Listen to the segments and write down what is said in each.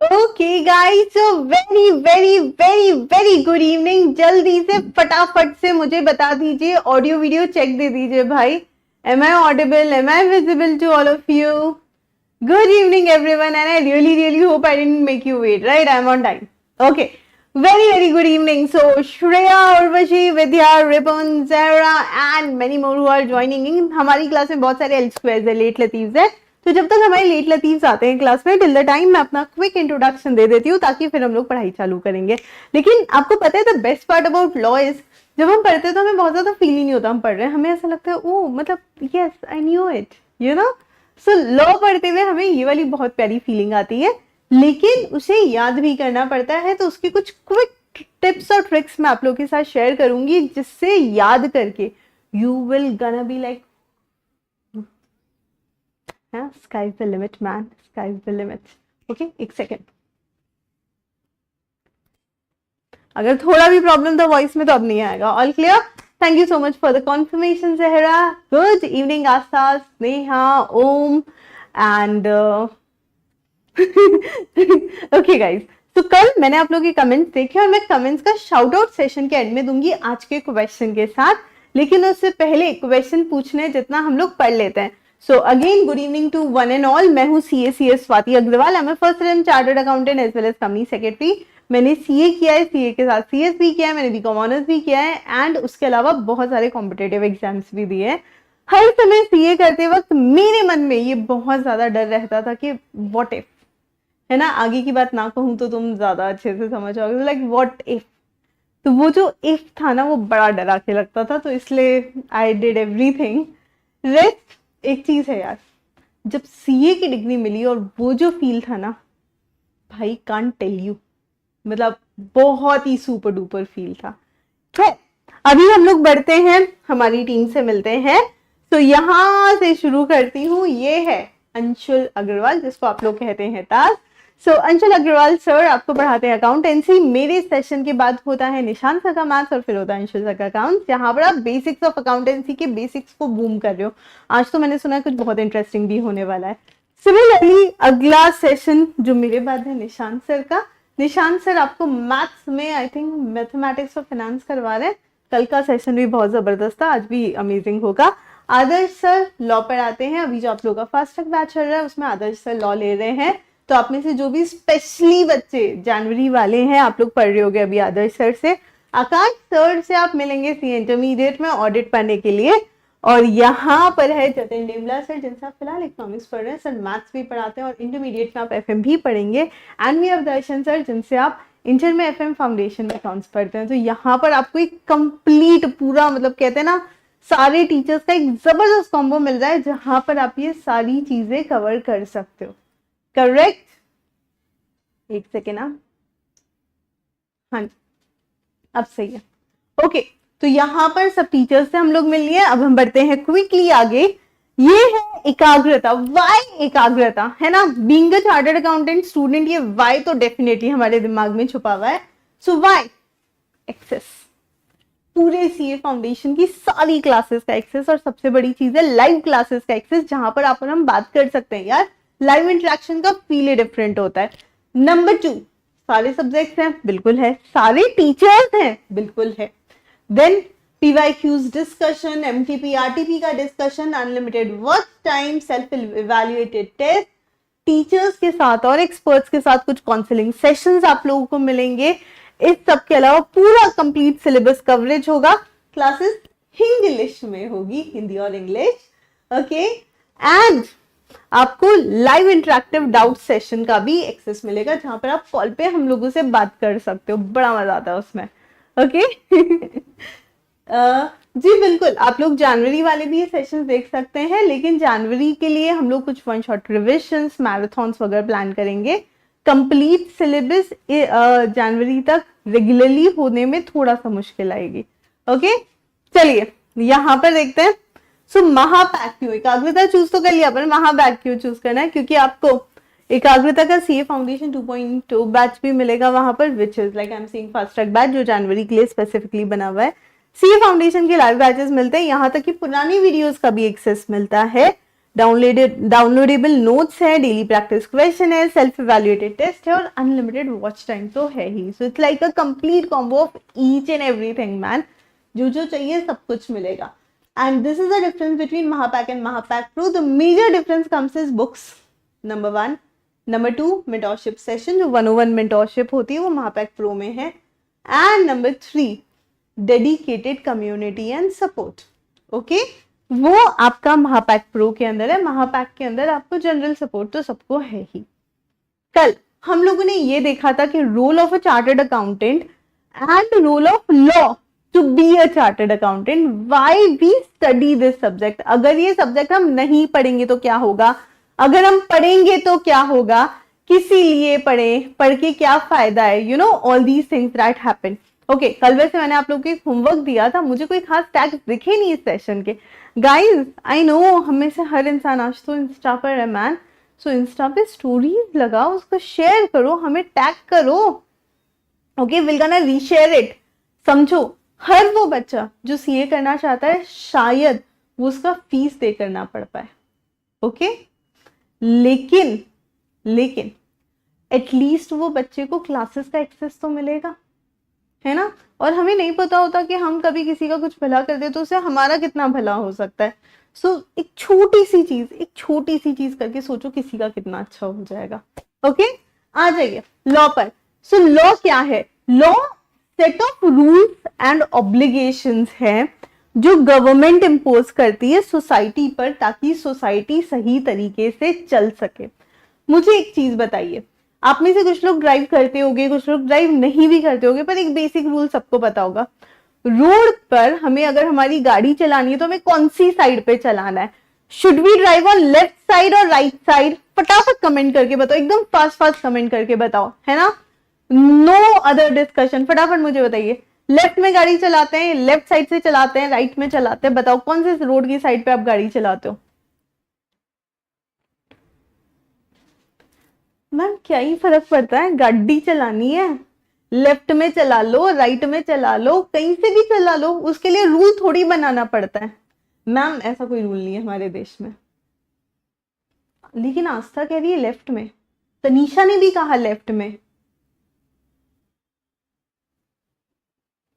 Okay guys, so very very very very good evening. जल्दी से फटाफट से मुझे बता दीजिए, ऑडियो वीडियो चेक दे दीजिए भाई। Am I audible, am I visible to all of you? Good evening everyone, and I really really hope I didn't make you wait, right? I am on time. Okay, very very good evening. So Shreya, Urvashi, Vidya, Ripan, Zahra and many more who are joining in. हमारी class में बहुत सारे L squares है, late लतीफ्स है। तो जब तक हमारे लेट लतीफ्स आते हैं क्लास में, टिल द टाइम मैं अपना क्विक इंट्रोडक्शन दे देती हूँ, ताकि फिर हम लोग पढ़ाई चालू करेंगे। लेकिन आपको पता है the best part about law is, जब हम पढ़ते हैं तो हमें बहुत ज्यादा फील ही नहीं होता हम पढ़ रहे हैं। हमें ऐसा लगता है ओ मतलब yes I knew it, you know. So law पढ़ते हुए हमें ये वाली बहुत प्यारी फीलिंग आती है, लेकिन उसे याद भी करना पड़ता है। तो उसकी कुछ क्विक टिप्स और ट्रिक्स मैं आप लोगों के साथ शेयर करूंगी, जिससे याद करके you will gonna be like sky is the limit man, sky is the limit। Okay, एक सेकेंड। अगर थोड़ा भी प्रॉब्लम था वॉइस में तो अब नहीं आएगा। All clear? Thank you so much for the confirmation Zahra. Good evening Aastha, Sneha, ohm and okay guys, तो कल मैंने आप लोगों के कमेंट्स देखे और मैं कमेंट्स का शाउट आउट सेशन के एंड में दूंगी आज के क्वेश्चन के साथ। लेकिन उससे पहले क्वेश्चन पूछने जितना हम लोग पढ़ लेते हैं। So again good evening to one and all. मैं हूँ CA Swati Agarwal. I am first time chartered accountant as well as company secretary. मैंने सीए किया है, सीए के साथ सीएस भी किया है, मैंने बीकॉम ऑनर्स भी किया है एंड उसके अलावा बहुत सारे कॉम्पिटेटिव एग्जाम्स भी दिए हैं। हर समय सीए करते वक्त मेरे मन में ये बहुत ज्यादा डर रहता था कि व्हाट इफ, है ना, आगे की बात ना कहूं तो तुम ज्यादा अच्छे से समझ आओगे, लाइक व्हाट इफ। तो वो जो इफ था ना, वो बड़ा डरा के लगता था, तो इसलिए आई डिड एवरीथिंग। रेस्ट एक चीज है यार, जब सीए की डिग्री मिली और वो जो फील था ना भाई, कांट टेल यू, मतलब बहुत ही सुपर डुपर फील था। खैर, अभी हम लोग बढ़ते हैं, हमारी टीम से मिलते हैं। तो यहां से शुरू करती हूँ। ये है अंशुल अग्रवाल, जिसको आप लोग कहते हैं ताज। सो अंशुल अग्रवाल सर आपको पढ़ाते हैं अकाउंटेंसी। मेरे सेशन के बाद होता है निशांत सर का मैथ्स और फिर होता है अंशुल सर का अकाउंट्स। यहाँ पर आप बेसिक्स ऑफ अकाउंटेंसी के बेसिक्स को बूम कर रहे हो। आज तो मैंने सुना है कुछ बहुत इंटरेस्टिंग भी होने वाला है। सिमिलरली अगला सेशन जो मेरे बाद है निशांत सर का। निशांत सर आपको मैथ्स में आई थिंक मैथमेटिक्स और फाइनेंस करवा रहे हैं। कल का सेशन भी बहुत जबरदस्त था, आज भी अमेजिंग होगा। आदर्श सर लॉ पढ़ाते हैं। अभी जो आप लोगों का फास्ट ट्रैक बैच चल रहा है उसमें आदर्श सर लॉ ले रहे हैं। तो आप में से जो भी स्पेशली बच्चे जनवरी वाले हैं, आप लोग पढ़ रहे होगे अभी आदर्श सर से। आकाश सर से आप मिलेंगे सी इंटरमीडिएट में ऑडिट पढ़ने के लिए। और यहाँ पर है जतिन डेमला सर, जिनसे आप फिलहाल इकोनॉमिक्स पढ़ रहे हैं। सर मैथ्स भी पढ़ाते हैं और इंटरमीडिएट में आप एफएम भी पढ़ेंगे। And we have Darshan sir, जिनसे आप इंटर में एफएम फाउंडेशन में अकाउंट्स पढ़ते हैं। तो यहाँ पर आपको एक कंप्लीट पूरा, मतलब कहते हैं ना, सारे टीचर्स का एक जबरदस्त कॉम्बो मिल रहा है, जहां पर आप ये सारी चीजें कवर कर सकते हो। करेक्ट? एक सेकेंड आप, हाँ जी, अब सही है। ओके, तो यहाँ पर सब टीचर्स से हम लोग मिल लिए। अब हम बढ़ते हैं क्विकली आगे। ये है एकाग्रता। वाई एकाग्रता, है ना? Being a chartered accountant student, ये वाई तो डेफिनेटली हमारे दिमाग में छुपा हुआ है। सो वाई एक्सेस, पूरे सीए फाउंडेशन की सारी क्लासेस का एक्सेस, और सबसे बड़ी चीज है लाइव क्लासेस का एक्सेस, जहां पर आप और हम बात कर सकते हैं। यार लाइव इंटरेक्शन का फील डिफरेंट होता है। नंबर 2, सारे सब्जेक्ट्स हैं, बिल्कुल है। सारे टीचर्स हैं, बिल्कुल है। Then PYQs discussion, MTP RTP का discussion, unlimited work time, self evaluated test, teachers के साथ और एक्सपर्ट्स के साथ कुछ काउंसलिंग सेशंस आप लोगों को मिलेंगे। इस सब के अलावा पूरा कंप्लीट सिलेबस कवरेज होगा। क्लासेस इंग्लिश में होगी, हिंदी और इंग्लिश। ओके, एंड आपको लाइव इंटरेक्टिव डाउट सेशन का भी एक्सेस मिलेगा, जहां पर आप कॉल पे हम लोगों से बात कर सकते हो। बड़ा मजा आता है उसमें। ओके जी बिल्कुल, आप लोग जनवरी वाले भी ये सेशंस देख सकते हैं, लेकिन जनवरी के लिए हम लोग कुछ वन शॉट रिविजन्स, मैराथन्स वगैरह प्लान करेंगे। कंप्लीट सिलेबस जनवरी तक रेगुलरली होने में थोड़ा सा मुश्किल आएगी। ओके, चलिए यहां पर देखते हैं। सो महापैक क्यों, एकाग्रता चूज तो कर लिया, पर महापैक क्यों चूज करना है? क्योंकि आपको एकाग्रता का सीए फाउंडेशन 2.2 बैच भी मिलेगा वहां पर, which is like I am seeing fast track batch, जो जनवरी के लिए स्पेसिफिकली बना हुआ है। सीए फाउंडेशन के लाइव बैचेस मिलते हैं, यहाँ तक कि पुरानी वीडियोस का भी एक्सेस मिलता है। डाउनलोडेबल नोट्स है, डेली प्रैक्टिस क्वेश्चन है, सेल्फ इवैल्यूएटेड टेस्ट है और अनलिमिटेड वॉच टाइम तो है ही. So it's like a complete combo of each and everything man. जो जो चाहिए सब कुछ मिलेगा. And this is the difference between Mahapack and Mahapack pro. The major difference comes is books, number 1. Number 2, mentorship session, जो 101 मेंटोरशिप होती है वो महापैक प्रो में है. And number 3, dedicated community and support. Okay, वो आपका महापैक प्रो के अंदर है. महापैक के अंदर आपको जनरल सपोर्ट तो सबको है ही. कल हम लोगों ने ये देखा था कि role of a chartered accountant and role of law to be a chartered accountant. Why we study this subject. अगर ये सब्जेक्ट हम नहीं पढ़ेंगे तो क्या होगा, अगर हम पढ़ेंगे तो क्या होगा, किसी लिए पढ़े, पढ़ के क्या फायदा है, you know all these things that happen. Okay, कल वैसे मैंने आप लोगों को एक होमवर्क दिया था, मुझे कोई खास टैग्स दिखे नहीं इस सेशन के. गाइज आई नो हम में से हर इंसान आज तो इंस्टा पर है मैन. सो इंस्टा पे स्टोरीज लगाओ, उसको शेयर करो, हमें टैग करो. Okay, will gonna reshare it. समझो, हर वो बच्चा जो सीए करना चाहता है शायद वो उसका फीस दे करना पड़ पाए. ओके, लेकिन एटलीस्ट वो बच्चे को क्लासेस का एक्सेस तो मिलेगा, है ना. और हमें नहीं पता होता कि हम कभी किसी का कुछ भला कर दे तो उससे हमारा कितना भला हो सकता है. सो एक छोटी सी चीज करके सोचो किसी का कितना अच्छा हो जाएगा. ओके, आ जाइए लॉ पर. सो लॉ क्या है? Law set of rules and obligations है जो गवर्नमेंट इंपोज करती है सोसाइटी पर ताकि सोसाइटी सही तरीके से चल सके. मुझे एक चीज बताइए, आप में से कुछ लोग ड्राइव करते होंगे, कुछ लोग ड्राइव नहीं भी करते होंगे, पर एक बेसिक रूल सबको पता होगा. रोड पर हमें अगर हमारी गाड़ी चलानी है तो हमें कौन सी साइड पे चलाना है? Should we drive on left side और राइट साइड? फटाफट कमेंट करके बताओ, एकदम फास्ट कमेंट करके बताओ, है ना. नो अदर डिस्कशन, फटाफट मुझे बताइए. लेफ्ट में गाड़ी चलाते हैं, लेफ्ट साइड से चलाते हैं, राइट में चलाते हैं? बताओ कौन से रोड की साइड पे आप गाड़ी चलाते हो? मैम क्या ही फर्क पड़ता है, गाड़ी चलानी है लेफ्ट में चला लो, राइट में चला लो, कहीं से भी चला लो, उसके लिए रूल थोड़ी बनाना पड़ता है. मैम ऐसा कोई रूल नहीं है हमारे देश में. लेकिन आस्था कह रही है लेफ्ट में, तनीषा ने भी कहा लेफ्ट में.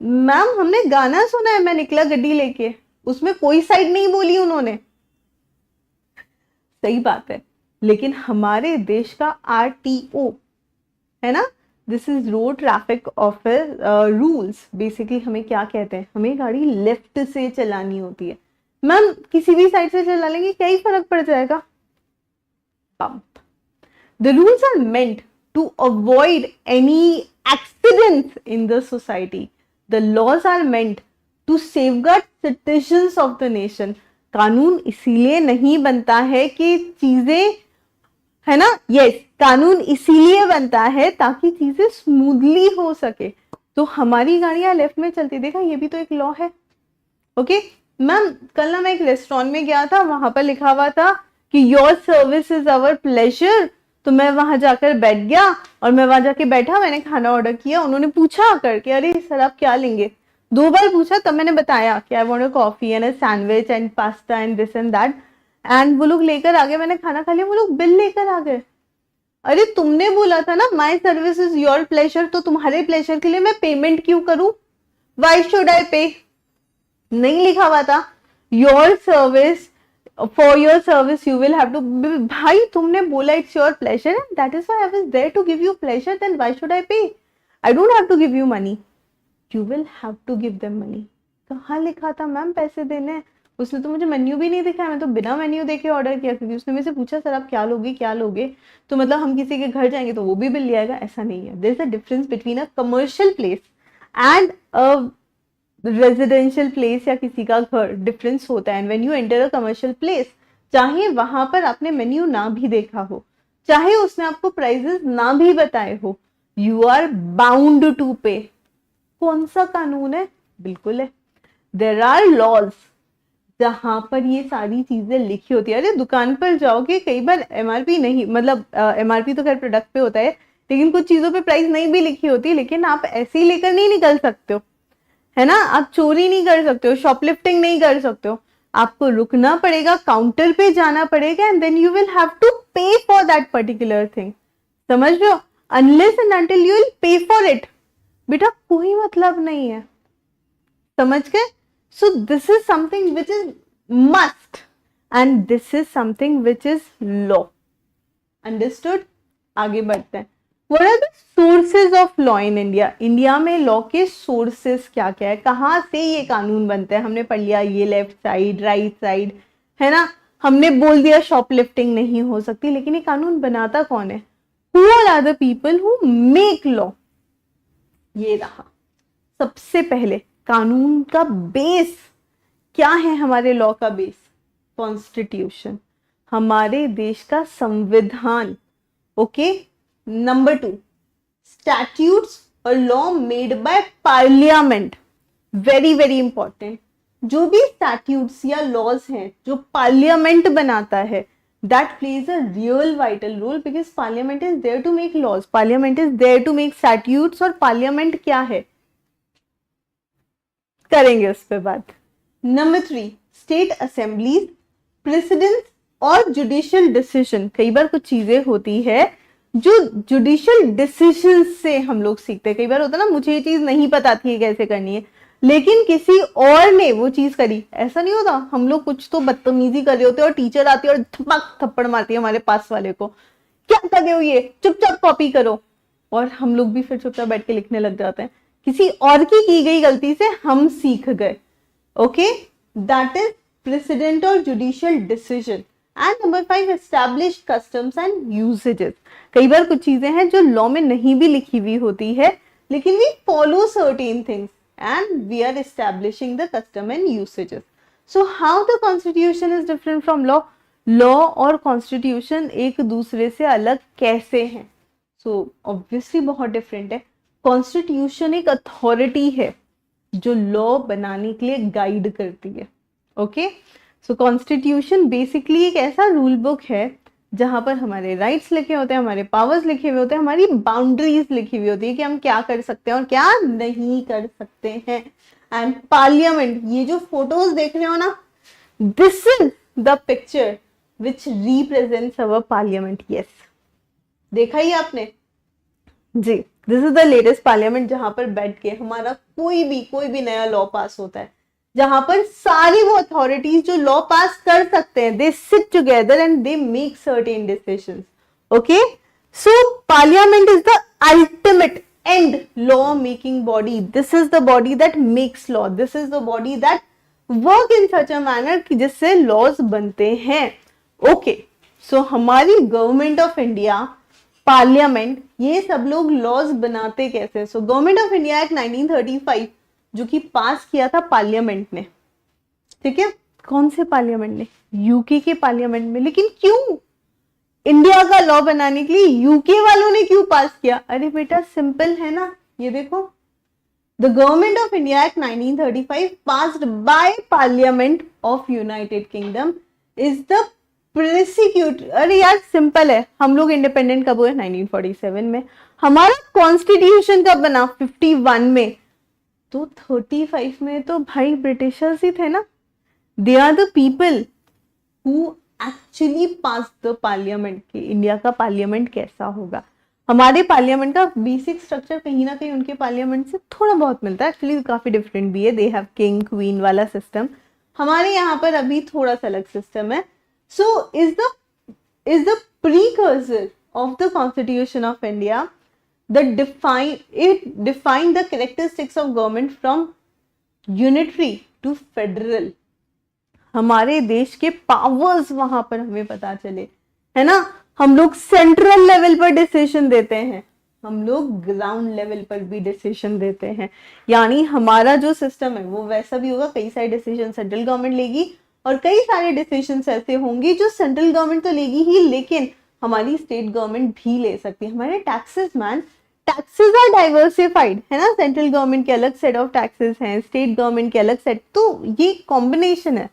मैम हमने गाना सुना है मैं निकला गड्डी लेके, उसमें कोई साइड नहीं बोली उन्होंने. सही बात है, लेकिन हमारे देश का आरटीओ है ना, this is road traffic office rules. Basically हमें क्या कहते हैं, हमें गाड़ी लेफ्ट से चलानी होती है. मैम किसी भी साइड से चला लेंगे, क्या ही फर्क पड़ जाएगा. Pump. The rules are meant to avoid any accidents in the society. The laws are meant to safeguard citizens of the nation. कानून इसीलिए नहीं बनता है कि चीजें, है ना, यस, कानून इसीलिए बनता है ताकि चीजें स्मूथली हो सके. तो हमारी गाड़ियां लेफ्ट में चलती, देखा ये भी तो एक लॉ है. ओके मैम, कल ना मैं एक रेस्टोरेंट में गया था, वहां पर लिखा हुआ था कि your service is our pleasure. तो मैं वहां जाकर बैठ गया और मैं वहां जाके बैठा, मैंने खाना ऑर्डर किया. उन्होंने पूछा करके, अरे सर आप क्या लेंगे, 2 बार पूछा, तब मैंने बताया कि I want a coffee and a sandwich and pasta and this and that. And वो लोग लेकर आ गए, मैंने खाना खा लिया, वो लोग बिल लेकर आ गए. अरे तुमने बोला था ना माई सर्विस इज योर प्लेजर, तो तुम्हारे प्लेजर के लिए मैं पेमेंट क्यों करूं? वाई शुड आई पे? नहीं लिखा हुआ था your service, for your service you will have to. भाई तुमने बोला it's your pleasure and that is why I was there to give you pleasure, then why should I pay? I don't have to give you money, you will have to give them money. कहाँ लिखा था ma'am पैसे देने? उसने तो मुझे menu भी नहीं दिखाया, मैं तो बिना मेन्यू देके ऑर्डर किया, क्योंकि उसने मेरे से पूछा सर आप क्या लोगे, तो मतलब हम किसी के घर जाएंगे तो वो भी बिल ले आएगा, ऐसा नहीं है. There is a difference between a commercial place and a residential place या किसी का घर, डिफरेंस होता है. And when you enter a commercial place, चाहे वहां पर आपने मेन्यू ना भी देखा हो, चाहे उसने आपको प्राइजेस ना भी बताए हो, यू आर बाउंड टू पे. कौन सा कानून है? बिल्कुल है, देयर आर लॉज जहां पर ये सारी चीजें लिखी होती है. अरे दुकान पर जाओगे, कई बार एमआरपी नहीं, मतलब एमआरपी तो खैर प्रोडक्ट पे होता है, लेकिन कुछ चीजों पे प्राइस नहीं भी लिखी होती, लेकिन आप ऐसे ही लेकर नहीं निकल सकते हो, है ना. आप चोरी नहीं कर सकते हो, शॉपलिफ्टिंग नहीं कर सकते हो. आपको रुकना पड़ेगा, काउंटर पे जाना पड़ेगा, and then you will have to pay for that particular thing. समझ रहे हो? Unless and until you will pay for it, बेटा कोई मतलब नहीं है। समझ गए? So this is something which is must and this is something which is law. Understood? आगे बढ़ते हैं। What are the sources of law in India? India में लॉ के सोर्सेस क्या क्या है, कहाँ से ये कानून बनते हैं? हमने पढ़ लिया ये लेफ्ट साइड, राइट साइड, है ना। हमने बोल दिया शॉपलिफ्टिंग नहीं हो सकती, लेकिन ये कानून बनाता कौन है? Who are the people who make law? ये रहा सबसे पहले कानून का बेस। क्या है हमारे लॉ का बेस? कॉन्स्टिट्यूशन, हमारे देश का संविधान। ओके। नंबर 2, स्टैट्यूट्स और law made by parliament. Very very important. जो भी स्टैट्यूट्स या लॉज हैं जो पार्लियामेंट बनाता है, that plays a real vital role, because parliament is there to make laws, parliament is there to make statutes. और parliament क्या है, करेंगे उस पर बात। नंबर 3, स्टेट असेंबलीज, प्रेसिडेंट और जुडिशियल डिसीजन। कई बार कुछ चीजें होती है जो जुडिशियल डिसीजन से हम लोग सीखते हैं। कई बार होता है ना, मुझे ये चीज नहीं पता थी कैसे करनी है, लेकिन किसी और ने वो चीज करी। ऐसा नहीं होता, हम लोग कुछ तो बदतमीजी कर रहे होते हैं और टीचर आती है और धपक थप्पड़ मारती है हमारे पास वाले को, क्या कर रहे हो ये, चुपचाप कॉपी करो। और हम लोग भी फिर चुपचाप बैठ के लिखने लग जाते हैं। किसी और की गई गलती से हम सीख गए। ओके, दैट इज प्रेसिडेंट और judicial decision. And number 5, establish customs and usages. कई बार कुछ चीजें हैं जो लॉ में नहीं भी लिखी हुई होती है, लेकिन we follow certain things and we are establishing the custom and usages. So how the constitution is different from law? Law और कॉन्स्टिट्यूशन एक दूसरे से अलग कैसे हैं? सो ऑब्वियसली बहुत डिफरेंट है। कॉन्स्टिट्यूशन एक अथॉरिटी है जो लॉ बनाने के लिए गाइड करती है। ओके, सो कॉन्स्टिट्यूशन बेसिकली एक ऐसा रूल बुक है जहां पर हमारे राइट्स लिखे होते हैं, हमारे पावर्स लिखे हुए होते हैं, हमारी बाउंड्रीज लिखी हुई होती है कि हम क्या कर सकते हैं और क्या नहीं कर सकते हैं। एंड पार्लियामेंट, ये जो फोटोज देख रहे हो ना, this is the picture which represents our parliament. Yes, देखा ही आपने जी, this is the latest parliament जहां पर बैठ के हमारा कोई भी नया लॉ पास होता है, जहां पर सारी वो अथॉरिटीज जो लॉ पास कर सकते हैं, they sit together and they make certain decisions. Okay, so parliament is the ultimate and law making body. This is the body that makes law, this is the body that work in such a manner कि जिससे laws बनते हैं। Okay, सो हमारी government of India, parliament, ये सब लोग laws बनाते कैसे? So government of India act 1935 जो कि पास किया था पार्लियामेंट ने, ठीक है। कौन से पार्लियामेंट ने? यूके के पार्लियामेंट में। लेकिन क्यों? इंडिया का लॉ बनाने के लिए यूके वालों ने क्यों पास किया? अरे बेटा सिंपल है ना, ये देखो, the government of India act 1935 passed by parliament of United kingdom is the prosecute. अरे यार सिंपल है, हम लोग इंडिपेंडेंट कब हुए? 1947 में। हमारा कॉन्स्टिट्यूशन कब बना? 51 में। तो 35 में तो भाई ब्रिटिशर्स ही थे ना। They are the people who actually pass the parliament कि इंडिया का पार्लियामेंट कैसा होगा। हमारे पार्लियामेंट का बेसिक स्ट्रक्चर कहीं ना कहीं उनके पार्लियामेंट से थोड़ा बहुत मिलता है, एक्चुअली काफी डिफरेंट भी है। दे हैव किंग क्वीन वाला सिस्टम, हमारे यहाँ पर अभी थोड़ा सा अलग सिस्टम है। So is the precursor of the constitution of India that define the characteristics of government from unitary to federal। हमारे देश के पावर्स वहां पर हमें पता चले, है ना। हम लोग सेंट्रल लेवल पर डिसीजन देते हैं, हम लोग ग्राउंड लेवल पर भी डिसीजन देते हैं। यानी हमारा जो सिस्टम है वो वैसा भी होगा, कई सारे डिसीजन सेंट्रल गवर्नमेंट लेगी और कई सारे डिसीजन ऐसे होंगे जो सेंट्रल गवर्नमेंट तो लेगी ही, लेकिन हमारी स्टेट गवर्नमेंट भी ले सकती है। हमारे taxes man, taxes are diversified, है ना। सेंट्रल गवर्नमेंट के अलग सेट ऑफ टैक्सेस हैं, स्टेट गवर्नमेंट के अलग सेट, तो ये कॉम्बिनेशन है।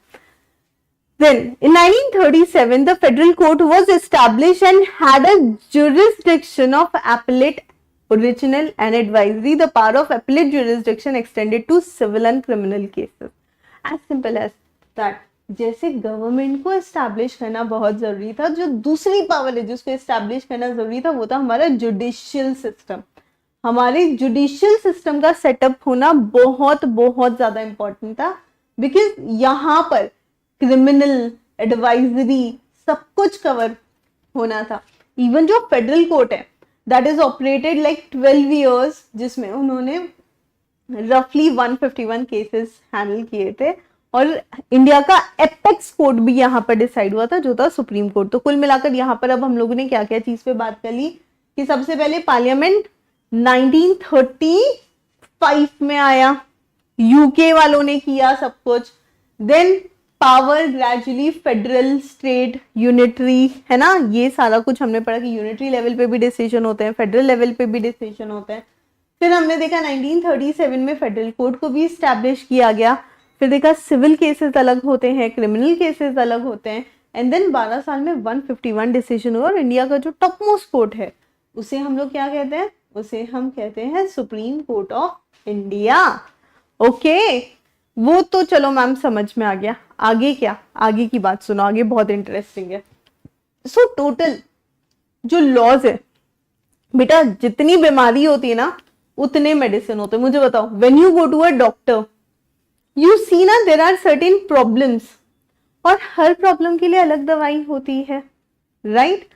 Then in 1937 the federal court was established and had a jurisdiction of appellate, original and advisory. The power of appellate jurisdiction extended to civil and criminal cases. As simple as that. जैसे government को establish करना बहुत जरूरी था, जो दूसरी power है जिसको एस्टैब्लिश करना जरूरी था वो था हमारा जुडिशियल सिस्टम। हमारे जुडिशियल सिस्टम का सेटअप होना बहुत बहुत ज्यादा इंपॉर्टेंट था, बिकॉज यहाँ पर क्रिमिनल, एडवाइजरी सब कुछ कवर होना था। इवन जो फेडरल कोर्ट है that is operated like 12 years, जिसमें उन्होंने रफली 151 केसेस हैंडल किए थे, और इंडिया का एपेक्स कोर्ट भी यहाँ पर डिसाइड हुआ था जो था सुप्रीम कोर्ट। तो कुल मिलाकर यहाँ पर अब हम लोगों ने क्या क्या चीज पे बात कर ली कि सबसे पहले पार्लियामेंट 1935 में आया, यूके वालों ने किया सब कुछ। Then power gradually federal, state, unitary, है ना, ये सारा कुछ हमने पढ़ा कि यूनिटरी लेवल पे भी डिसीजन होते हैं, फेडरल लेवल पे भी डिसीजन होते हैं। फिर हमने देखा 1937 में फेडरल कोर्ट को भी स्टैब्लिश किया गया। फिर देखा सिविल केसेस अलग होते हैं, क्रिमिनल केसेस अलग होते हैं। एंड देन 12 साल में 151 डिसीजन हुआ, और इंडिया का जो टॉप मोस्ट कोर्ट है उसे हम लोग क्या कहते हैं, उसे हम कहते हैं supreme court of India. Okay, वो तो चलो मैम समझ में आ गया। आगे क्या, आगे की बात सुनो, आगे बहुत इंटरेस्टिंग है। सो टोटल जो लॉज है बेटा, जितनी बीमारी होती है ना उतने मेडिसिन होते हैं। मुझे बताओ, when you go to a doctor you see ना देयर आर सर्टेन प्रॉब्लम्स, और हर प्रॉब्लम के लिए अलग दवाई होती है, राइट?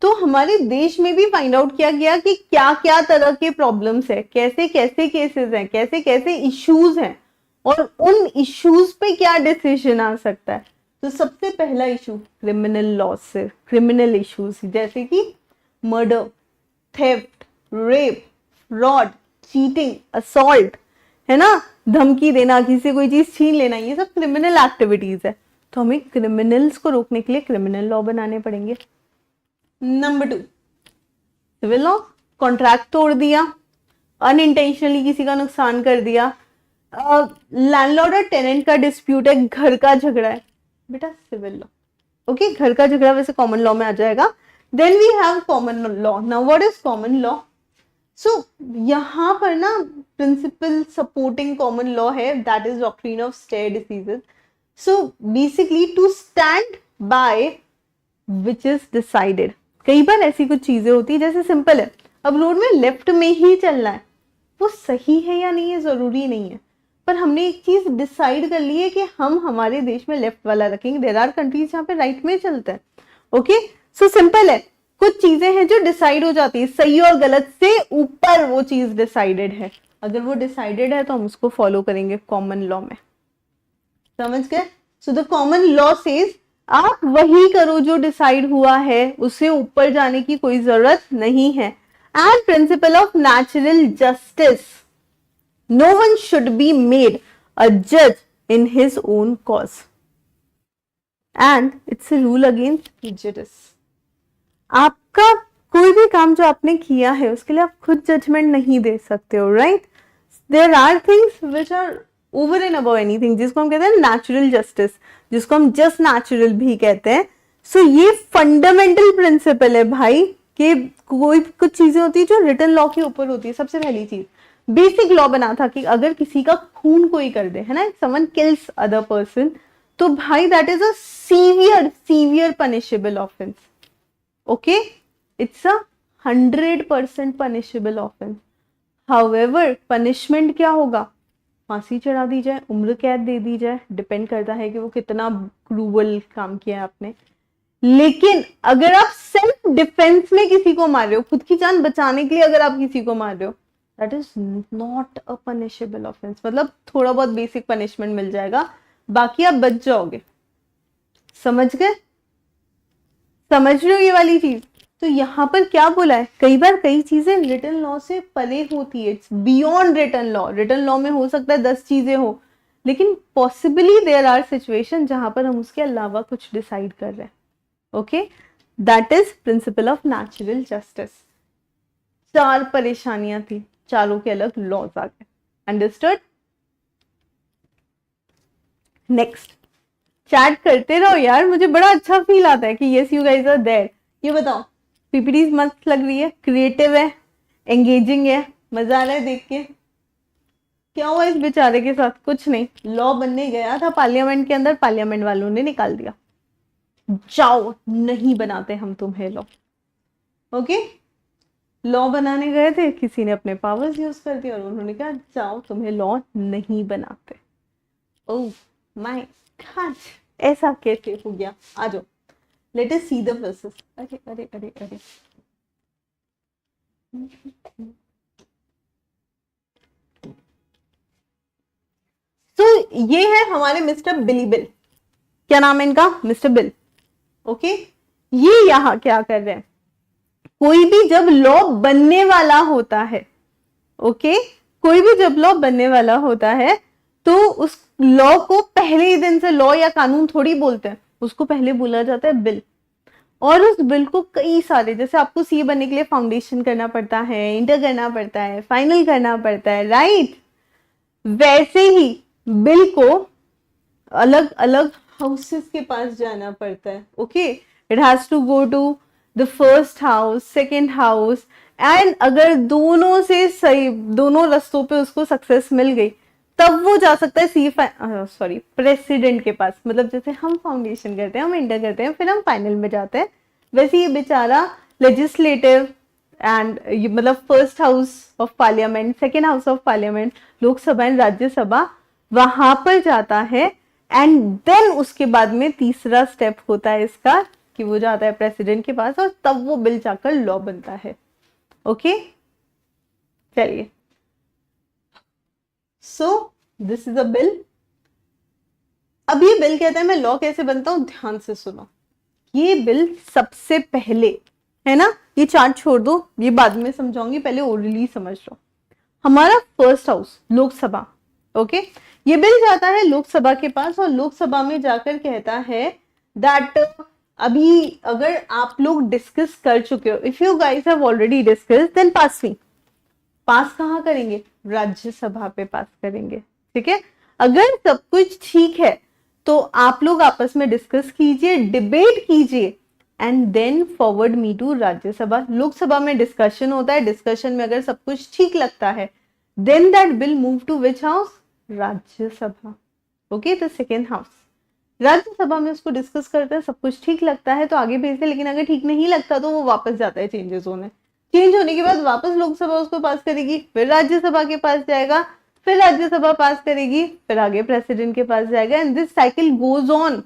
तो हमारे देश में भी फाइंड आउट किया गया कि क्या क्या तरह के प्रॉब्लम्स है, कैसे कैसे केसेस हैं, कैसे कैसे इश्यूज हैं, और उन इश्यूज पे क्या डिसीजन आ सकता है। तो सबसे पहला इशू क्रिमिनल लॉ से, क्रिमिनल इश्यूज जैसे कि murder, theft, rape, fraud, cheating, assault, है ना, धमकी देना, किसी से कोई चीज छीन लेना, ये सब क्रिमिनल एक्टिविटीज है। तो हमें क्रिमिनल्स को रोकने के लिए क्रिमिनल लॉ बनाने पड़ेंगे। नंबर 2 सिविल लॉ, कॉन्ट्रैक्ट तोड़ दिया, अनइंटेंशनली किसी का नुकसान कर दिया, लैंडलॉर्ड और टेनेंट का डिस्प्यूट है, घर का झगड़ा है, बेटा सिविल लॉ। ओके, घर का झगड़ा वैसे कॉमन लॉ में आ जाएगा। Then we have common law. Now what is common law? So यहाँ पर ना प्रिंसिपल सपोर्टिंग कॉमन लॉ है, that is doctrine of stare decisis. So basically to stand by which is decided. कई बार ऐसी कुछ चीजें होती है, जैसे सिंपल है, अब रोड में लेफ्ट में ही चलना है, वो सही है या नहीं है जरूरी नहीं है, पर हमने एक चीज डिसाइड कर ली है कि हम हमारे देश में लेफ्ट वाला रखेंगे। देयर आर कंट्रीज जहाँ पे राइट में चलते हैं। ओके, सो सिंपल है, कुछ चीजें हैं जो डिसाइड हो जाती है, सही और गलत से ऊपर वो चीज डिसाइडेड है। अगर वो डिसाइडेड है तो हम उसको फॉलो करेंगे कॉमन लॉ में। समझ गए? So the common law says आप वही करो जो डिसाइड हुआ है, उससे ऊपर जाने की कोई जरूरत नहीं है। And principle of natural justice, no one should be made a जज in his own cause, and it's a rule against prejudice. आपका कोई भी काम जो आपने किया है उसके लिए आप खुद जजमेंट नहीं दे सकते हो, right? There are things which are over and above anything, जिसको हम कहते हैं नेचुरल जस्टिस, जिसको हम जस्ट नेचुरल भी कहते हैं। सो ये फंडामेंटल प्रिंसिपल है भाई, कि कोई कुछ चीजें होती है जो रिटन लॉ के ऊपर होती है। सबसे पहली चीज बेसिक लॉ बना था कि अगर किसी का खून कोई कर दे, है ना, समवन किल्स अदर पर्सन, तो भाई that is a severe punishable offence. Okay, it's a 100% punishable offence. However punishment क्या होगा? फांसी चढ़ा दी जाए, उम्र कैद दे दी जाए, डिपेंड करता है कि वो कितना क्रूवल काम किया है आपने। लेकिन अगर आप सेल्फ डिफेंस में किसी को मार रहे हो, खुद की जान बचाने के लिए अगर आप किसी को मार रहे हो, that is not a punishable offence. मतलब थोड़ा बहुत बेसिक पनिशमेंट मिल जाएगा, बाकी आप बच जाओगे। समझ गए? समझ रहे हो ये वाली चीज? तो यहाँ पर क्या बोला है, कई बार कई चीजें रिटन लॉ से परे होती है, it's beyond written law. Written law में हो सकता है 10 चीजें हो, लेकिन पॉसिबली देयर आर सिचुएशन जहां पर हम उसके अलावा कुछ डिसाइड कर रहे हैं। Okay, that is principal of natural justice. 4 परेशानियां थी, चारों के अलग लॉज आ गए। अंडरस्टूड? नेक्स्ट, चैट करते रहो यार, मुझे बड़ा अच्छा फील आता है कि yes you guys are there. ये बताओ, पीपीटी मस्त लग रही है, क्रिएटिव है, एंगेजिंग है, मजा आ रहा है देख के? क्या हुआ इस बेचारे के साथ? कुछ नहीं, लॉ बनने गया था पार्लियामेंट के अंदर, पार्लियामेंट वालों ने निकाल दिया, जाओ नहीं बनाते हम तुम्हें लॉ। ओके, लॉ बनाने गए थे, किसी ने अपने पावर्स यूज कर दिए और उन्होंने कहा जाओ तुम्हें लॉ नहीं बनाते। ओह माय गॉड, ऐसा कैसे हो गया? आ जाओ, let us see the process. अरे अरे अरे अरे, तो ये है हमारे मिस्टर बिली बिल। क्या नाम है इनका? Mister bill. ओके, ये यहाँ क्या कर रहे हैं? कोई भी जब लॉ बनने वाला होता है, ओके, कोई भी जब लॉ बनने वाला होता है तो उस लॉ को पहले ही दिन से लॉ या कानून थोड़ी बोलते हैं, उसको पहले बोला जाता है बिल। और उस बिल को कई सारे, जैसे आपको सीए बनने के लिए फाउंडेशन करना पड़ता है, इंटर करना पड़ता है, फाइनल करना पड़ता है, राइट? वैसे ही बिल को अलग अलग हाउसेस के पास जाना पड़ता है। Okay, it has to go to the first house, second house, and अगर दोनों से सही, दोनों रास्तों पे उसको सक्सेस मिल गई, तब वो जा सकता है प्रेसिडेंट के पास। मतलब जैसे हम फाउंडेशन करते हैं, हम इंटर करते हैं, फिर हम फाइनल में जाते हैं, वैसे ये बेचारा लेजिस्लेटिव एंड मतलब first house of parliament, second house of parliament, Lok Sabha and Rajya Sabha, वहां पर जाता है। एंड देन उसके बाद में तीसरा स्टेप होता है इसका कि वो जाता है प्रेसिडेंट के पास और तब वो बिल जाकर लॉ बनता है। ओके, चलिए, सो दिस इज अ बिल। अब ये बिल कहता है मैं लॉ कैसे बनता हूं, ध्यान से सुनो। ये बिल सबसे पहले, है ना, ये चार्ट छोड़ दो, ये बाद में समझाऊंगी, पहले ओरली समझ लो। हमारा फर्स्ट हाउस लोकसभा, ओके, ये बिल जाता है लोकसभा के पास और लोकसभा में जाकर कहता है दैट अभी अगर आप लोग डिस्कस कर चुके हो, if you guys have already discuss, then pass me. Pass कहाँ करेंगे? राज्यसभा पे पास करेंगे, ठीक है। अगर सब कुछ ठीक है तो आप लोग आपस में डिस्कस कीजिए, डिबेट कीजिए, and then forward me to Rajya Sabha. Lok Sabha में डिस्कशन होता है, डिस्कशन में अगर सब कुछ ठीक लगता है, then that bill move to which house? Rajya Sabha. Okay, the second house. Rajya Sabha में उसको डिस्कस करते हैं, सब कुछ ठीक लगता है तो आगे भेजते हैं, लेकिन अगर ठीक नहीं लगता तो वो वापस जाता है चेंजेस होने। चेंज होने के बाद वापस लोकसभा उसको पास करेगी, फिर राज्यसभा के पास जाएगा, फिर राज्यसभा पास करेगी, फिर आगे प्रेसिडेंट के पास जाएगा, and this cycle goes on.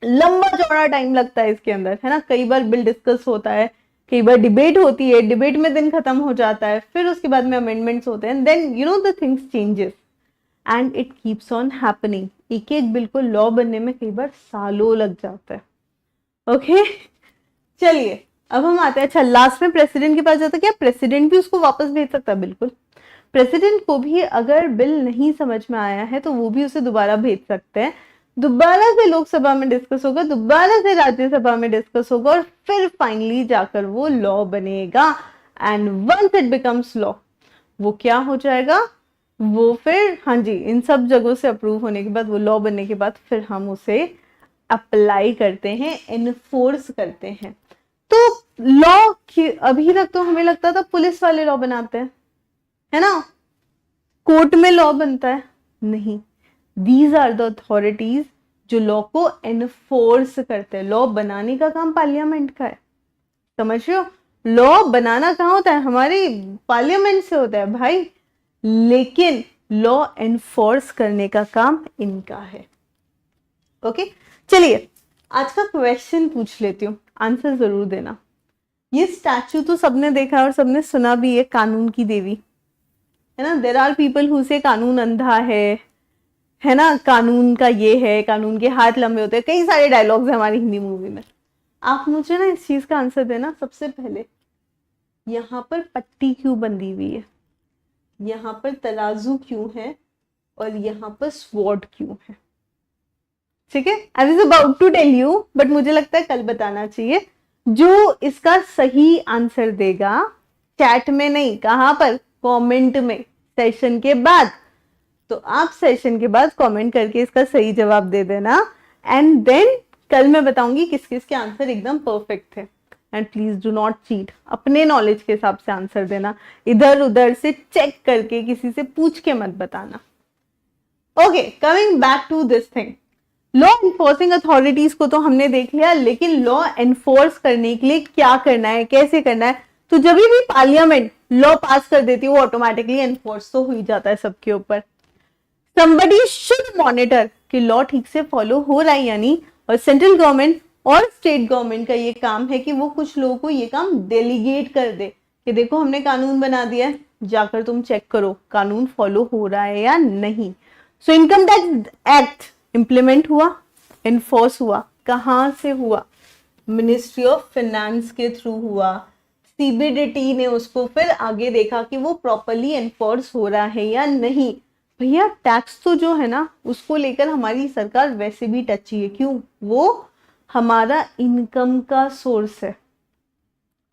लंबा चौड़ा टाइम लगता है इसके अंदर, है ना। कई बार बिल डिस्कस होता है, कई बार डिबेट होती है, डिबेट में दिन खत्म हो जाता है, फिर उसके बाद में अमेंडमेंट्स होते हैं, then you know the things changes and it keeps on happening. एक एक बिल को लॉ बनने में कई बार सालों लग जाता है। ओके, चलिए अब हम आते हैं, अच्छा लास्ट में प्रेसिडेंट के पास जाता है। क्या प्रेसिडेंट भी उसको वापस भेज सकता है? बिल्कुल, प्रेसिडेंट को भी अगर बिल नहीं समझ में आया है तो वो भी उसे दोबारा भेज सकते हैं, दोबारा से लोकसभा में डिस्कस होगा, दोबारा से राज्यसभा में डिस्कस होगा और फिर फाइनली जाकर वो लॉ बनेगा। And once it becomes law, वो क्या हो जाएगा? वो फिर, हाँ जी, इन सब जगहों से अप्रूव होने के बाद, वो लॉ बनने के बाद फिर हम उसे अप्लाई करते हैं, एनफोर्स करते हैं। तो लॉ अभी तक तो हमें लगता था पुलिस वाले लॉ बनाते हैं, है ना, कोर्ट में लॉ बनता है, नहीं। दीज आर द अथॉरिटीज जो लॉ को एनफोर्स करते हैं। लॉ बनाने का काम पार्लियामेंट का है, समझ रहे हो। लॉ बनाना कहाँ होता है? हमारी पार्लियामेंट से होता है भाई, लेकिन लॉ एनफोर्स करने का काम इनका है। ओके, चलिए आज का क्वेश्चन पूछ लेती हूँ, आंसर जरूर देना। ये स्टैचू तो सबने देखा और सबने सुना भी है, कानून की देवी, है ना। देयर आर पीपल हु से कानून अंधा है ना, कानून का ये है, कानून के हाथ लंबे होते हैं, कई सारे डायलॉग्स है हमारी हिंदी मूवी में। आप मुझे ना इस चीज का आंसर देना। सबसे पहले यहाँ पर पट्टी क्यों बंधी हुई है, यहाँ पर तराजू क्यों है और यहाँ पर स्वॉर्ड क्यों है? ठीक है, I was about to tell you, but मुझे लगता है कल बताना चाहिए। जो इसका सही आंसर देगा, चैट में नहीं, कहां पर? कमेंट में, सेशन के बाद। तो आप सेशन के बाद कमेंट करके इसका सही जवाब दे देना, एंड देन कल मैं बताऊंगी किस किस के आंसर एकदम परफेक्ट थे, and please do not cheat, अपने नॉलेज के हिसाब से आंसर देना, इधर उधर से चेक करके किसी से पूछ के मत बताना। Okay, coming back to this thing, law enforcing authorities को तो हमने देख लिया, लेकिन लॉ एनफोर्स करने के लिए क्या करना है, कैसे करना है। तो जब भी पार्लियामेंट लॉ पास कर देती है वो ऑटोमेटिकली एनफोर्स तो हो ही जाता है सबके ऊपर। somebody should monitor कि लॉ ठीक से फॉलो हो रहा है या नहीं, और सेंट्रल गवर्नमेंट और स्टेट गवर्नमेंट का ये काम है कि वो कुछ लोगों को ये काम डेलीगेट कर दे कि देखो हमने कानून बना दिया है, जाकर तुम चेक करो कानून फॉलो हो रहा है या नहीं। So income tax act implement हुआ, एनफोर्स हुआ, कहां से हुआ, मिनिस्ट्री ऑफ फाइनेंस के थ्रू हुआ। सीबीडीटी ने उसको फिर आगे देखा कि वो प्रॉपरली एनफोर्स हो रहा है या नहीं। भैया टैक्स तो जो है ना उसको लेकर हमारी सरकार वैसे भी टची है, क्यों, वो हमारा इनकम का सोर्स है।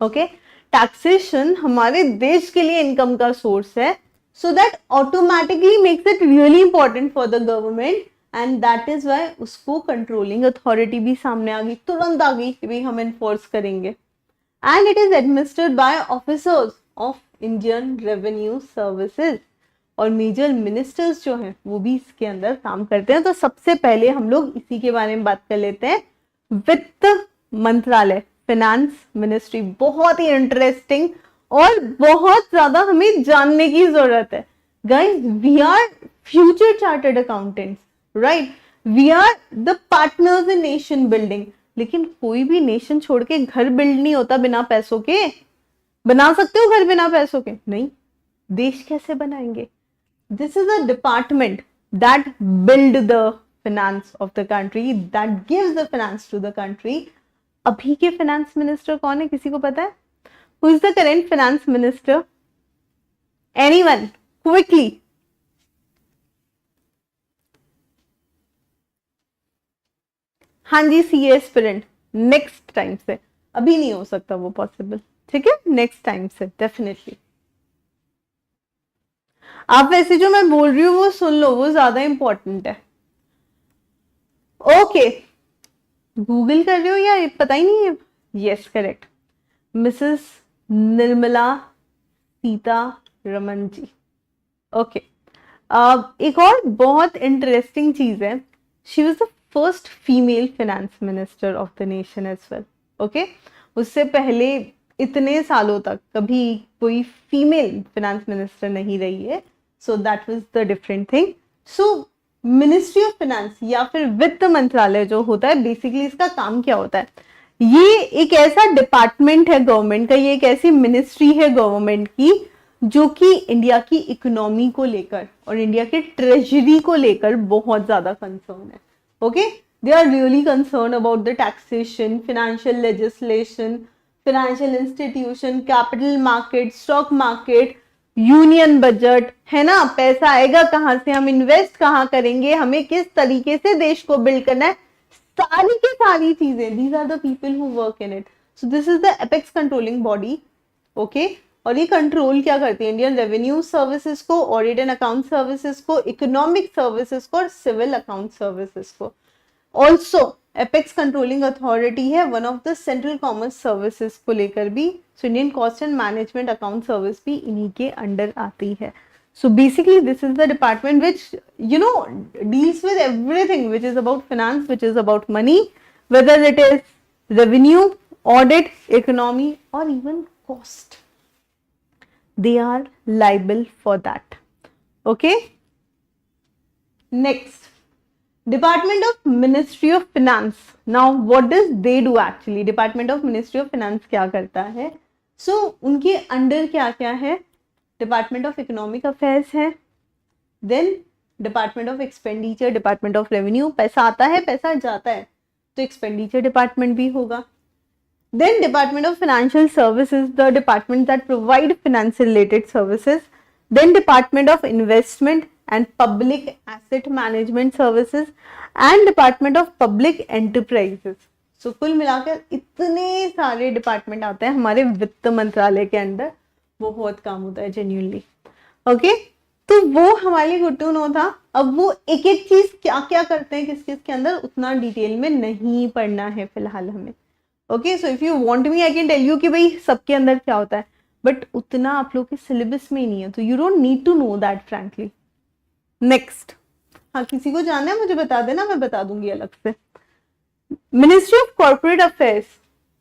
ओके, टैक्सेशन हमारे देश के लिए इनकम का सोर्स है, so that automatically makes it really important for the government, and that is why उसको कंट्रोलिंग अथॉरिटी भी सामने आ गई, तुरंत आ गई कि भाई हम एनफोर्स करेंगे। And it is administered by officers of Indian revenue services, और मेजर मिनिस्टर्स जो हैं वो भी इसके अंदर काम करते हैं। तो सबसे पहले हम लोग इसी के बारे में बात कर लेते हैं, वित्त मंत्रालय, फाइनेंस मिनिस्ट्री। बहुत ही इंटरेस्टिंग और बहुत ज्यादा हमें जानने की जरूरत है। Guys, we are future chartered accountants, right, we are the partners in nation building. लेकिन कोई भी नेशन छोड़ के घर बिल्ड नहीं होता बिना पैसों के। बना सकते हो घर बिना पैसों के? नहीं। देश कैसे बनाएंगे? This is a department that build the finance of the country, that gives the finance to the country. अभी के finance minister कौन है, किसी को पता है? Who is the current finance minister? Anyone? Quickly. हाँ जी, CA aspirant. Next time से, अभी नहीं हो सकता वो possible, ठीक है, next time से definitely. आप वैसे जो मैं बोल रही हूँ वो सुन लो, वो ज्यादा इंपॉर्टेंट है। ओके, गूगल कर रहे हो या पता ही नहीं है? Yes, correct, Mrs Nirmala Sitharaman ji. Okay, एक और बहुत इंटरेस्टिंग चीज है, she was the first female finance minister of the nation as well. Okay, उससे पहले इतने सालों तक कभी कोई फीमेल फाइनेंस मिनिस्टर नहीं रही है। So that was the different thing. So ministry of finance या फिर वित्त मंत्रालय जो होता है, बेसिकली इसका काम क्या होता है? ये एक ऐसा डिपार्टमेंट है गवर्नमेंट का, ये एक ऐसी मिनिस्ट्री है गवर्नमेंट की जो कि इंडिया की इकोनॉमी को लेकर और इंडिया के ट्रेजरी को लेकर बहुत ज्यादा कंसर्न है। Okay, they are really concern about the taxation, financial legislation, financial institution, capital market, stock market, union budget, है ना, पैसा आएगा कहां से, हम इन्वेस्ट कहां करेंगे, हमें किस तरीके से देश को बिल्ड करना है, सारी की सारी चीजें, these are the people who work in it. So this is the apex controlling body. Okay, और ये कंट्रोल क्या करती है? इंडियन रेवेन्यू सर्विसेज को, ऑडिट एंड अकाउंट सर्विसेज को, इकोनॉमिक सर्विसेज को और सिविल अकाउंट सर्विसेज को। ऑल्सो एपेक्स कंट्रोलिंग अथॉरिटी है one of the central commerce services को लेकर भी। So Indian cost and management account service भी इन्हीं के अंडर आती है। सो basically this is the department which deals with everything which is about finance, which is about money, whether it is revenue, audit, economy और even cost, they are liable for that. Okay, next, Department of Ministry of Finance. Now what does they do actually? Department of Ministry of Finance क्या करता है? So उनके under क्या क्या है? Department of Economic Affairs है, then Department of Expenditure, Department of Revenue, पैसा आता है पैसा जाता है तो Expenditure Department भी होगा। Then Department of Financial Services, the department that provide finance related services. Then Department of Investment and Public Asset Management Services and Department of Public Enterprises. So कुल मिलाकर इतने सारे डिपार्टमेंट आते हैं हमारे वित्त मंत्रालय के अंदर, बहुत काम होता है जेन्युइनली। ओके, तो वो हमारे लिए गुड टू नो था। अब वो एक एक चीज क्या क्या करते हैं किस किस के अंदर, उतना डिटेल में नहीं पढ़ना है फिलहाल हमें। Okay, so if you want me I can tell you कि भाई सबके अंदर क्या होता है, बट उतना आप लोग के सिलेबस में ही नहीं है, तो you don't need to know that frankly. Next, हाँ किसी को जानना है मुझे बता देना, मैं बता दूंगी अलग से। मिनिस्ट्री ऑफ कॉर्पोरेट अफेयर्स,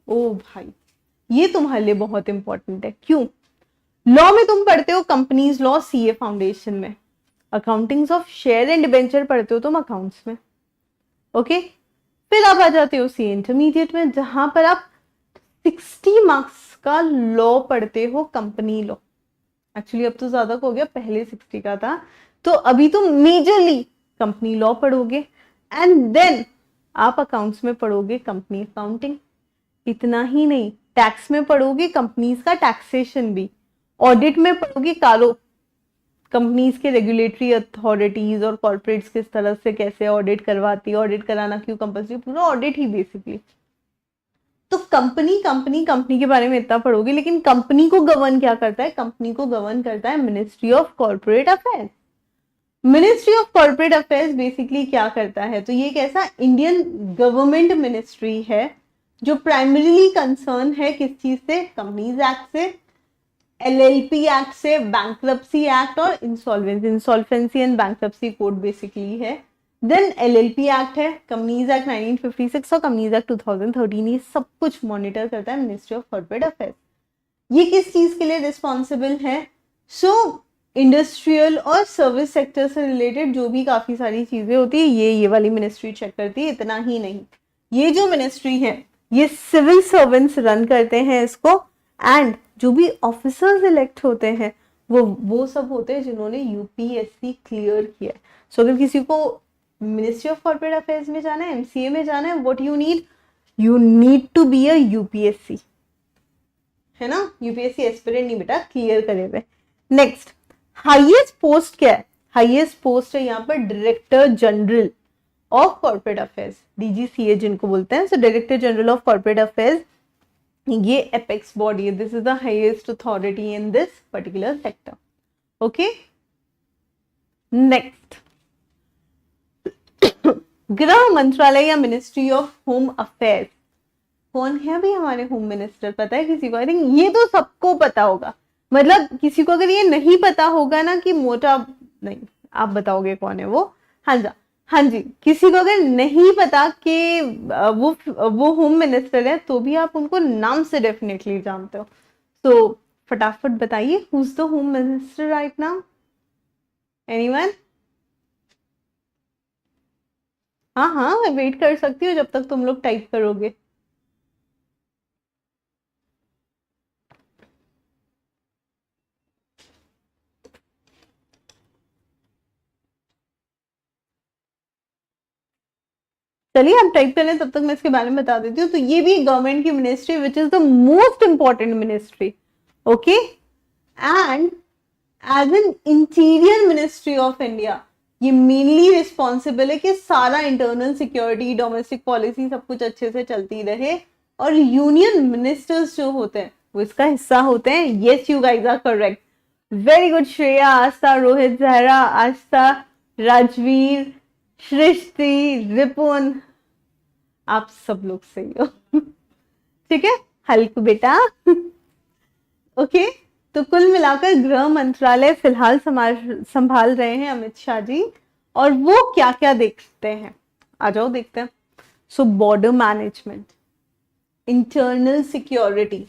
ओ भाई ये तुम्हारे लिए बहुत इंपॉर्टेंट है। क्यों? लॉ में तुम पढ़ते हो कंपनीज लॉ सीए फाउंडेशन में, accountings of share and debenture पढ़ते हो तुम अकाउंट्स में। ओके, फिर आप आ जाते हो सी इंटरमीडिएट में, जहां पर आप 60 मार्क्स का लॉ पढ़ते हो, कंपनी लॉ। एक्चुअली अब तो ज्यादा हो गया, पहले 60 का था, तो अभी तो मेजरली कंपनी लॉ पढ़ोगे, एंड देन आप अकाउंट्स में पढ़ोगे कंपनी अकाउंटिंग। इतना ही नहीं, टैक्स में पढ़ोगे कंपनीज का टैक्सेशन भी, ऑडिट में पढ़ोगे कारो, कंपनीज के रेगुलेटरी अथॉरिटीज और कॉर्पोरेट्स किस तरह से कैसे ऑडिट करवाती है, ऑडिट कराना क्यों कंपल्सरी, पूरा ऑडिट ही बेसिकली। तो कंपनी के बारे में इतना पढ़ोगे, लेकिन कंपनी को गवर्न क्या करता है? कंपनी को गवर्न करता है ministry of corporate affairs. Ministry of corporate affairs basically क्या करता है? तो ये एक ऐसा इंडियन गवर्नमेंट मिनिस्ट्री है जो प्राइमरीली कंसर्न है किस चीज से? कंपनीज एक्ट से, एलएलपी एक्ट से, बैंक्रप्सी एक्ट और insolvency and bankruptcy code basically है। देन एलएलपी एक्ट है, कंपनीज एक्ट 1956 और कंपनीज एक्ट 2013, ये सब कुछ मॉनिटर करता है मिनिस्ट्री ऑफ कॉर्पोरेट अफेयर्स। ये किस चीज के लिए रिस्पॉन्सिबल है? सो इंडस्ट्रियल और सर्विस सेक्टर से रिलेटेड जो भी काफी सारी चीजें होती है, ये वाली मिनिस्ट्री चेक करती है। इतना ही नहीं, ये जो मिनिस्ट्री है ये सिविल सर्वेंट्स रन करते हैं इसको, एंड जो भी ऑफिसर्स इलेक्ट होते हैं वो सब होते हैं जिन्होंने यूपीएससी क्लियर किया है। सो अगर किसी को मिनिस्ट्री ऑफ कॉर्पोरेट अफेयर्स में जाना है, एमसीए में जाना है, what you need to be a UPSC, है ना? यूपीएससी एस्पिरेंट नहीं बेटा, क्लियर करे हुए। नेक्स्ट, हाईएस्ट पोस्ट क्या है? हाईएस्ट पोस्ट है यहाँ पर director general of corporate affairs, DGCA जिनको बोलते हैं। So director general of corporate affairs, ये एपेक्स बॉडी है, this is the highest authority in this particular sector. Okay, next, गृह मंत्रालय या मिनिस्ट्री ऑफ होम अफेयर्स। कौन है अभी हमारे होम मिनिस्टर? पता है किसी को? आई थिंक ये तो सबको पता होगा, मतलब किसी को अगर ये नहीं पता होगा ना कि मोटा नहीं, आप बताओगे कौन है वो? हाँ जी, किसी को अगर नहीं पता कि वो होम मिनिस्टर है, तो भी आप उनको नाम से डेफिनेटली जानते हो। तो फटाफट बताइए, who is the home minister right now? Anyone? हाँ, मैं वेट कर सकती हूँ जब तक तुम लोग टाइप करोगे। चलिए आप टाइप करें, तब तक मैं इसके बारे में बता देती हूँ। तो ये भी गवर्नमेंट की ministry which is the most important ministry, okay, and as an interior ministry of India ये मेनली रिस्पॉन्सिबल है कि सारा इंटरनल सिक्योरिटी, डोमेस्टिक पॉलिसी सब कुछ अच्छे से चलती रहे, और यूनियन मिनिस्टर्स जो होते हैं वो इसका हिस्सा होते हैं। Yes, you guys are correct, very good. Shreya, Astha, Rohit, Zahra, Astha, Rajveer, Srishti, Ripun, आप सब लोग सही हो। ठीक है, हल्क बेटा। ओके, तो कुल मिलाकर गृह मंत्रालय फिलहाल संभाल रहे हैं अमित शाह जी, और वो क्या क्या देखते हैं, आ जाओ देखते हैं। So border management, internal security,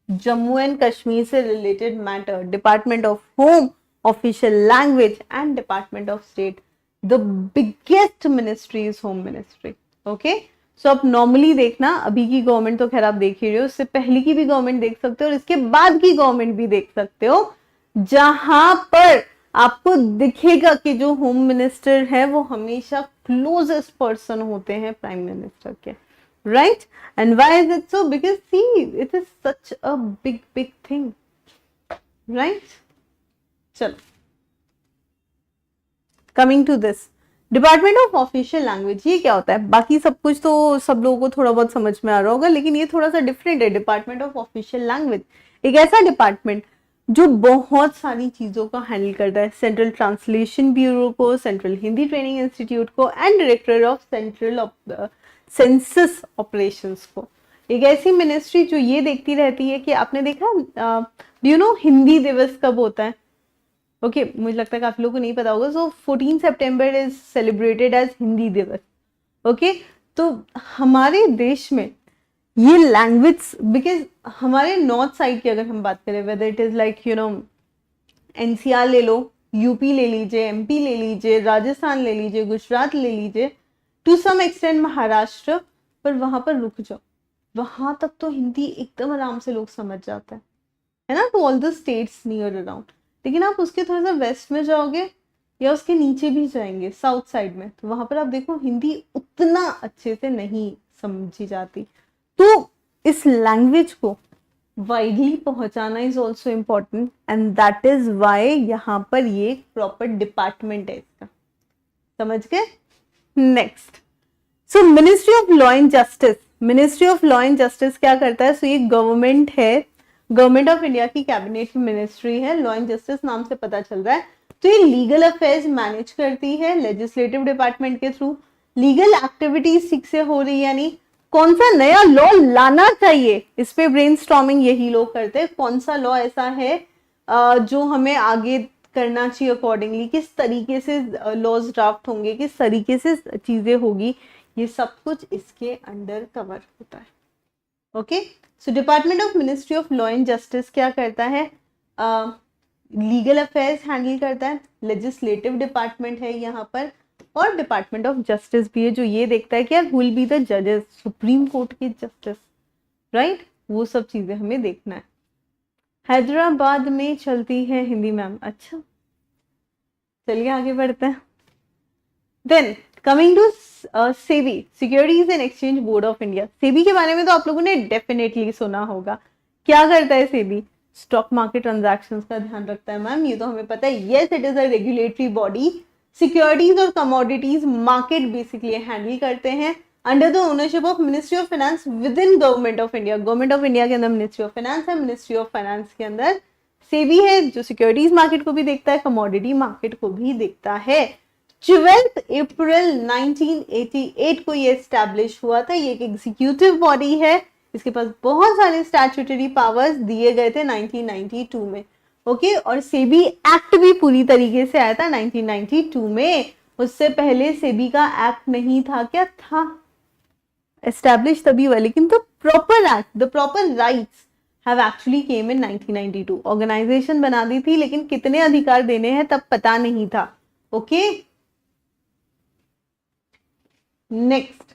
Jammu and Kashmir से related matter, department of home, official language and department of state. The biggest ministry is home ministry. Okay, so अब नॉर्मली देखना, अभी की गवर्नमेंट तो खैर आप देख ही रहे हो, उससे पहले की भी गवर्नमेंट देख सकते हो और इसके बाद की गवर्नमेंट भी देख सकते हो, जहां पर आपको दिखेगा कि जो होम मिनिस्टर है वो हमेशा क्लोजेस्ट पर्सन होते हैं प्राइम मिनिस्टर के, right? And why is it so? Because see it is such a big thing, right? चलो, coming to this department of official language, ये क्या होता है? बाकी सब कुछ तो सब लोगों को थोड़ा बहुत समझ में आ रहा होगा, लेकिन ये थोड़ा सा डिफरेंट है। डिपार्टमेंट ऑफ ऑफिशियल लैंग्वेज एक ऐसा डिपार्टमेंट जो बहुत सारी चीजों को हैंडल करता है, सेंट्रल ट्रांसलेशन ब्यूरो को, सेंट्रल हिंदी ट्रेनिंग इंस्टीट्यूट को, and director of central census operations को। एक ऐसी मिनिस्ट्री जो ये देखती रहती है कि आपने देखा यू नो हिंदी दिवस कब होता है? ओके मुझे लगता है काफी लोगों को नहीं पता होगा। So 14 September is celebrated as Hindi Diwas. Okay तो हमारे देश में ये लैंग्वेज, बिकॉज हमारे नॉर्थ साइड की अगर हम बात करें, whether it is like you know NCR ले लो, यूपी ले लीजिए, एमपी ले लीजिए, राजस्थान ले लीजिए, गुजरात ले लीजिए, टू सम एक्सटेंट महाराष्ट्र, पर वहां पर रुक जाओ, वहां तक तो हिंदी एकदम आराम से लोग समझ जाते हैं, है ना, to all the states near around. लेकिन आप उसके थोड़ा सा वेस्ट में जाओगे या उसके नीचे भी जाएंगे साउथ साइड में, तो वहां पर आप देखो हिंदी उतना अच्छे से नहीं समझी जाती। तो इस लैंग्वेज को वाइडली पहुंचाना is also important and that is why यहाँ पर ये प्रॉपर डिपार्टमेंट है इसका। समझ गए? Next, so ministry of law and justice. Ministry of law and justice क्या करता है? सो ये गवर्नमेंट है, गवर्नमेंट ऑफ इंडिया की कैबिनेट मिनिस्ट्री है। लॉ एंड जस्टिस नाम से पता चल रहा है। तो ये लीगल अफेयर्स मैनेज करती है लेजिस्लेटिव डिपार्टमेंट के थ्रू। लीगल एक्टिविटीज ठीक से हो रही है या नहीं, कौन सा नया लॉ लाना चाहिए, इस पे ब्रेनस्टॉर्मिंग यही लोग करते हैं। कौन सा लॉ ऐसा है जो हमें आगे करना चाहिए अकॉर्डिंगली, किस तरीके से लॉज ड्राफ्ट होंगे, किस तरीके से चीजें होगी, ये सब कुछ इसके अंडर कवर होता है। Okay so department of ministry of law and justice क्या करता है? लीगल अफेयर्स हैंडल करता है, लेजिस्लेटिव डिपार्टमेंट है यहाँ पर, और डिपार्टमेंट ऑफ जस्टिस भी है जो ये देखता है कि यार विल बी द जजेस, सुप्रीम कोर्ट के जस्टिस, राइट, वो सब चीजें हमें देखना है। हैदराबाद में चलती है हिंदी मैम, अच्छा चलिए आगे बढ़ते हैं। Then coming to SEBI, securities and exchange board of India. SEBI के बारे में तो आप लोगों ने डेफिनेटली सुना होगा। क्या करता है सेबी? स्टॉक मार्केट ट्रांजैक्शंस का ध्यान रखता है मैम, ये तो हमें पता है। Yes it is a regulatory body. Securities और कमोडिटीज मार्केट बेसिकली हैंडल करते हैं under the ownership of ministry of finance with in government of India. Government of India के अंदर मिनिस्ट्री ऑफ फाइनेंस है, मिनिस्ट्री ऑफ फाइनेंस के अंदर सेबी है जो सिक्योरिटीज मार्केट को भी देखता है, कमोडिटी मार्केट को भी देखता है। 12 अप्रैल 1988 को ये एस्टैब्लिश हुआ था। ये एक एग्जीक्यूटिव बॉडी है, इसके पास बहुत सारे स्टैट्यूटरी पावर्स दिए गए थे 1992 में। ओके और सेबी एक्ट भी पूरी तरीके से आया था 1992 में। उससे पहले सेबी का एक्ट नहीं था, क्या था? एस्टैब्लिश तभी हुआ, लेकिन the proper act, the proper rights have actually came in 1992। Organization बना दी थी, लेकिन कितने अधिकार देने हैं तब पता नहीं था। Okay next,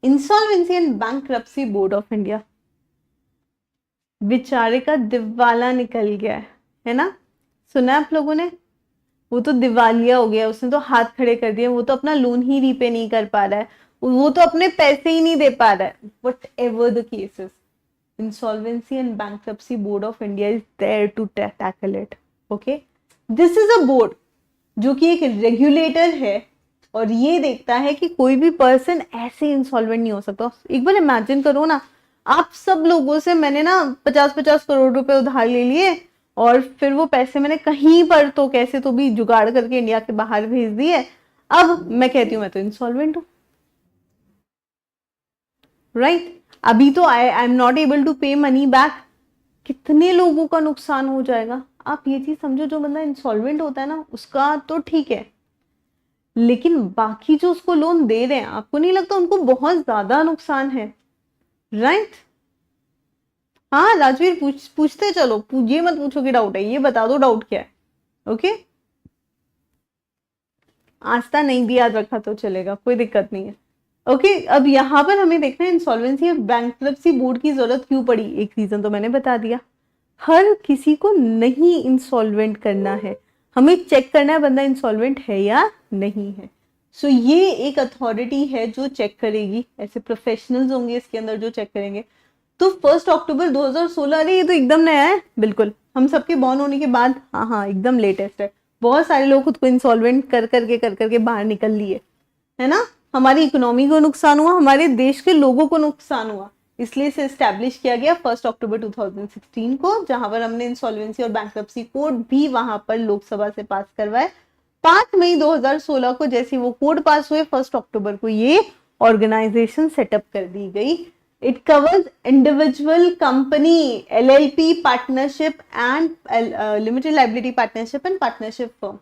insolvency and bankruptcy board of India. बेचारे का दिवाला निकल गया है ना, सुना आप लोगों ने? वो तो दिवालिया हो गया, उसने तो हाथ खड़े कर दिए, वो तो अपना लोन ही रीपे नहीं कर पा रहा है, वो तो अपने पैसे ही नहीं दे पा रहा है। Whatever the cases, insolvency and bankruptcy board of India is there to tackle it. Okay this is a board जो कि एक रेगुलेटर है और ये देखता है कि कोई भी पर्सन ऐसे इंसॉल्वेंट नहीं हो सकता। एक बार इमेजिन करो ना, आप सब लोगों से मैंने ना 50-50 करोड़ रुपए उधार ले लिए और फिर वो पैसे मैंने कहीं पर तो कैसे तो भी जुगाड़ करके इंडिया के बाहर भेज दिए। अब मैं कहती हूँ मैं तो इंसॉल्वेंट हूँ, राइट? अभी तो I am not able to pay money back. कितने लोगों का नुकसान हो जाएगा? आप ये चीज समझो, जो बंदा इंसॉल्वेंट होता है ना उसका तो ठीक है, लेकिन बाकी जो उसको लोन दे रहे हैं, आपको नहीं लगता उनको बहुत ज्यादा नुकसान है, राइट? हाँ राजवीर पूछते चलो, ये मत पूछो कि डाउट है, ये बता दो डाउट क्या है। ओके आस्था नहीं भी याद रखा तो चलेगा, कोई दिक्कत नहीं है। ओके अब यहाँ पर हमें देखना है इंसॉल्वेंसी और बैंक्रप्सी बोर्ड की जरूरत क्यों पड़ी। एक रीजन तो मैंने बता दिया, हर किसी को नहीं इंसॉल्वेंट करना है, हमें चेक करना है बंदा इंसॉल्वेंट है या नहीं है। सो ये एक अथॉरिटी है जो चेक करेगी, ऐसे प्रोफेशनल्स होंगे इसके अंदर जो चेक करेंगे। तो 1 अक्टूबर 2016, अरे ये तो एकदम नया है, बिल्कुल हम सबके बॉर्न होने के बाद, हाँ एकदम लेटेस्ट है। बहुत सारे लोग खुद को इंसॉल्वेंट कर करके बाहर निकल लिए, है ना। हमारी इकोनॉमी को नुकसान हुआ, हमारे देश के लोगों को नुकसान हुआ, इसलिए इसे एस्टैब्लिश किया गया 1 अक्टूबर 2016 को, जहां पर हमने इंसॉल्वेंसी और बैंक्रप्सी कोड भी वहां पर लोकसभा से पास करवाए। 5 मई 2016 को जैसे वो कोड पास हुए 1 अक्टूबर को ये ऑर्गेनाइजेशन सेटअप कर दी गई। It covers individual, company, LLP, partnership and limited liability partnership and partnership firm.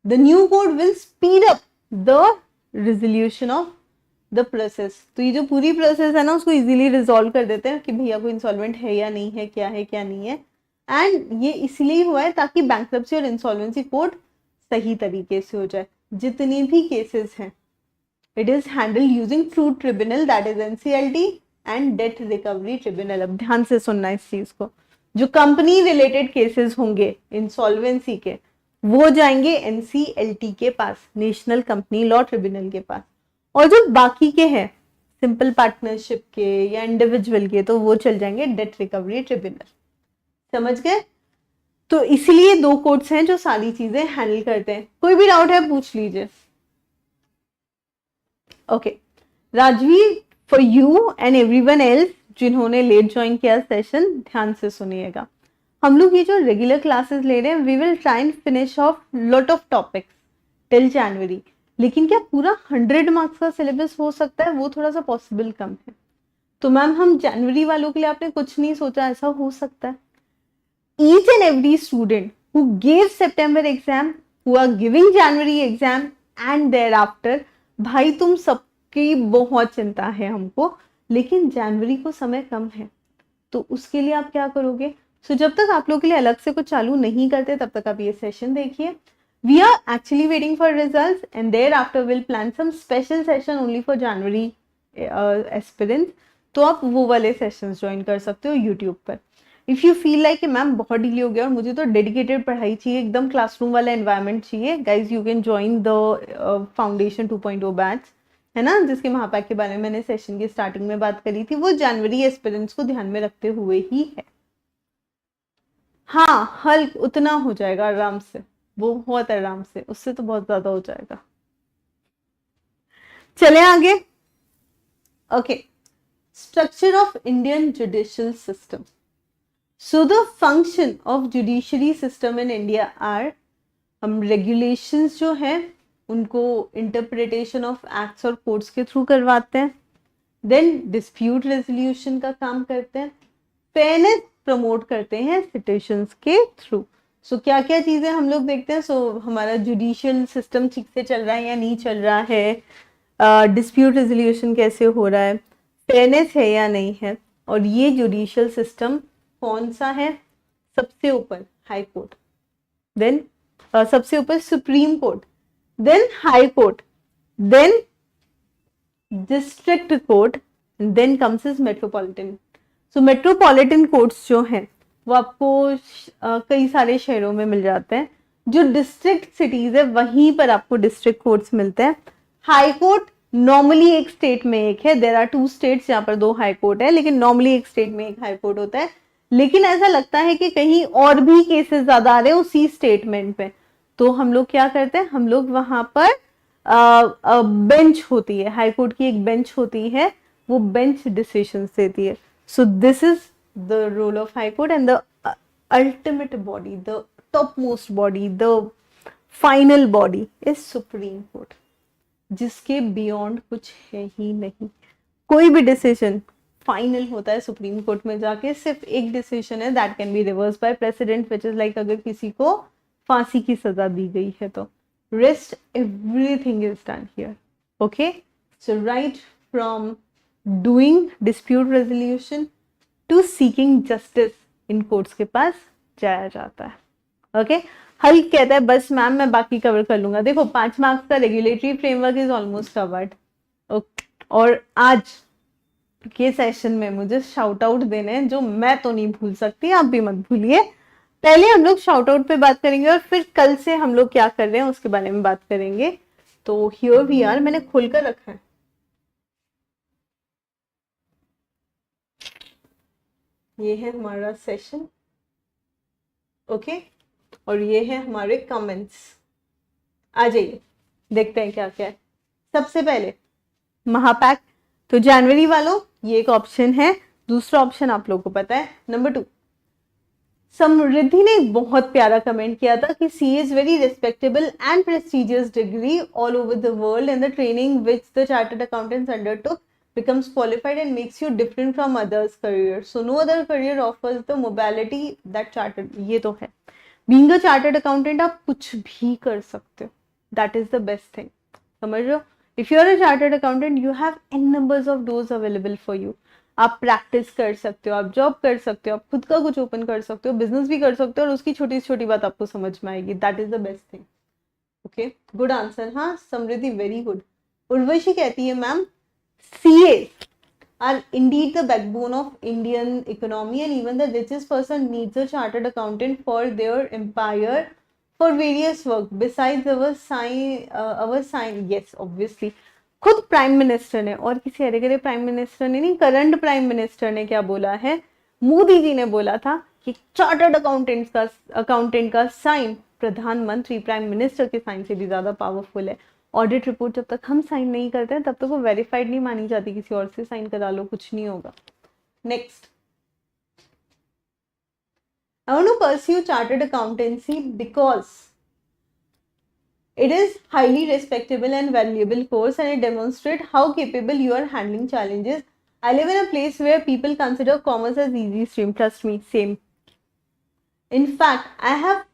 The new code will speed up the resolution of the process. तो ये जो पूरी प्रोसेस है ना उसको इजीली रिजॉल्व कर देते हैं कि भैया कोई इंसॉल्वेंट है या नहीं है, क्या है क्या नहीं है. एंड ये इसलिए हुआ है ताकि बैंक्रप्सी और इंसॉल्वेंसी कोड सही तरीके से हो जाए. जितनी भी केसेस हैं it is handle using true tribunal, that is NCLT and date recovery tribunal. अब ध्यान से सुनना इस चीज को. जो कंपनी रिलेटेड केसेस होंगे इंसॉल्वेंसी के वो जाएंगे NCLT के पास, नेशनल कंपनी लॉ ट्रिब्यूनल के पास. और जो बाकी के हैं सिंपल पार्टनरशिप के या इंडिविजुअल के तो वो चल जाएंगे डेट रिकवरी ट्रिब्यूनल. समझ गए? तो इसलिए 2 कोर्ट्स हैं जो सारी चीजें हैंडल करते हैं. कोई भी डाउट है पूछ लीजिए. Okay Rajveer, for you and everyone else जिन्होंने लेट ज्वाइन किया सेशन, ध्यान से सुनिएगा. हम लोग ये जो रेगुलर क्लासेस ले रहे हैं we will try and finish off lot of topics till January. लेकिन क्या पूरा 100 मार्क्स का सिलेबस हो सकता है? वो थोड़ा सा पॉसिबल कम है. तो मैम हम जनवरी वालों के लिए आपने कुछ नहीं सोचा? ऐसा हो सकता है. Each and every student who gave September exam, who are giving January exam and thereafter, भाई तुम सबकी बहुत चिंता है हमको, लेकिन जनवरी को समय कम है तो उसके लिए आप क्या करोगे? सो जब तक आप लोग के लिए अलग से कुछ चालू नहीं करते तब तक आप ये सेशन देखिए. We are actually waiting for results and thereafter we'll plan some special session only for January aspirants. तो आप वो वाले सेशंस ज्वाइन कर सकते हो यूट्यूब पर. इफ यू फील लाइक कि मैम बहुत डिले हो गया और मुझे तो डेडिकेटेड पढ़ाई चाहिए, एकदम क्लासरूम वाला एनवायरनमेंट चाहिए, guys you can join the foundation 2.0 batch, है ना, जिसके महापैक के बारे में मैंने सेशन की स्टार्टिंग में बात करी थी. वो जनवरी एस्पिरेंट्स को ध्यान में रखते हुए ही है. हाँ हल्क उतना हो जाएगा आराम से, बहुत आराम से, उससे तो बहुत ज्यादा हो जाएगा. चले आगे. Okay structure of Indian judicial system. So the function of judiciary system in India are, हम regulations जो है उनको interpretation of acts और courts के थ्रू करवाते हैं. Then dispute resolution का काम करते हैं. Fairness promote करते हैं citations के थ्रू. So क्या क्या चीजें हम लोग देखते हैं. So हमारा judicial system ठीक से चल रहा है या नहीं चल रहा है, dispute resolution कैसे हो रहा है, fairness है या नहीं है. और ये judicial system कौन सा है? सबसे ऊपर हाई कोर्ट, देन सबसे ऊपर supreme court, then high court, then district court, then comes is metropolitan. So metropolitan courts जो हैं वो आपको कई सारे शहरों में मिल जाते हैं. जो डिस्ट्रिक्ट सिटीज है वहीं पर आपको डिस्ट्रिक्ट कोर्ट्स मिलते हैं. हाई कोर्ट नॉर्मली एक स्टेट में एक है. देयर आर 2 स्टेट्स जहाँ पर 2 हाई कोर्ट है, लेकिन नॉर्मली एक स्टेट में एक हाई कोर्ट होता है. लेकिन ऐसा लगता है कि कहीं और भी केसेस ज्यादा आ रहे हैं उसी स्टेटमेंट पे, तो हम लोग क्या करते हैं, हम लोग वहां पर बेंच होती है, हाई कोर्ट की एक बेंच होती है, वो बेंच डिसीजंस देती है. So this is the role of high court and the ultimate body, the top most body, the final body is supreme court, जिसके बियॉन्ड कुछ है ही नहीं. कोई भी डिसीजन फाइनल होता है सुप्रीम कोर्ट में जाके. सिर्फ एक डिसीजन है that can be reverse by president, which is like अगर किसी को फांसी की सजा दी गई है तो. Rest everything is done here. Okay so right from doing dispute resolution to seeking justice in courts के पास जाया जाता है. ओके हल कहता है बस मैम मैं बाकी कवर कर लूंगा. देखो 5 मार्क्स का regulatory framework is almost covered. और आज के सेशन में मुझे शाउट आउट देने हैं जो मैं तो नहीं भूल सकती, आप भी मत भूलिए. पहले हम लोग शाउट आउट पे बात करेंगे और फिर कल से हम लोग क्या कर रहे हैं उसके बारे में बात करेंगे. तो हियर वी आर, मैंने खोलकर रखा है. ये है हमारा सेशन. ओके और ये है हमारे कमेंट्स. आ जाइए देखते हैं क्या क्या है. सबसे पहले महापैक. तो जनवरी वालों ये एक ऑप्शन है. दूसरा ऑप्शन आप लोगों को पता है. नंबर 2 समृद्धि ने बहुत प्यारा कमेंट किया था कि CA is very respectable and prestigious degree all over the world and the training which the chartered accountants undertook becomes qualified and makes you different from others' career. So no other career offers the mobility that chartered. ये तो है. Being a chartered accountant आप कुछ भी कर सकते हो. That is the best thing. समझ रहे हो? If you are a chartered accountant, you have n numbers of doors available for you. आप प्रैक्टिस कर सकते हो, आप जॉब कर सकते हो, आप खुद का कुछ ओपन कर सकते हो, बिजनेस भी कर सकते हो और उसकी छोटी छोटी बात आपको समझ में आएगी. That is the best thing. Okay, good answer. हाँ समृद्धि, वेरी गुड. उर्वशी कहती है ma'am CA are indeed the backbone of Indian economy and even the richest person needs a chartered accountant for their empire for various work besides our sign. Yes, obviously. खुद prime minister ने, और किसी अरे prime minister ने नहीं, current prime minister ने क्या बोला है, मोदी जी ने बोला था कि चार्टर्ड अकाउंटेंट का साइन प्रधानमंत्री प्राइम मिनिस्टर के साइन से भी ज्यादा पावरफुल है. ऑडिट रिपोर्ट जब तक हम साइन नहीं करते हैं तब तक वो वेरीफाइड नहीं मानी जाती. किसी और से साइन करा लो, कुछ नहीं होगा. Next, I want to pursue chartered accountancy because it is highly respectable and valuable course and it demonstrates how capable you are handling challenges. I live in a place where people consider commerce as easy stream. Trust me, same. In fact, I have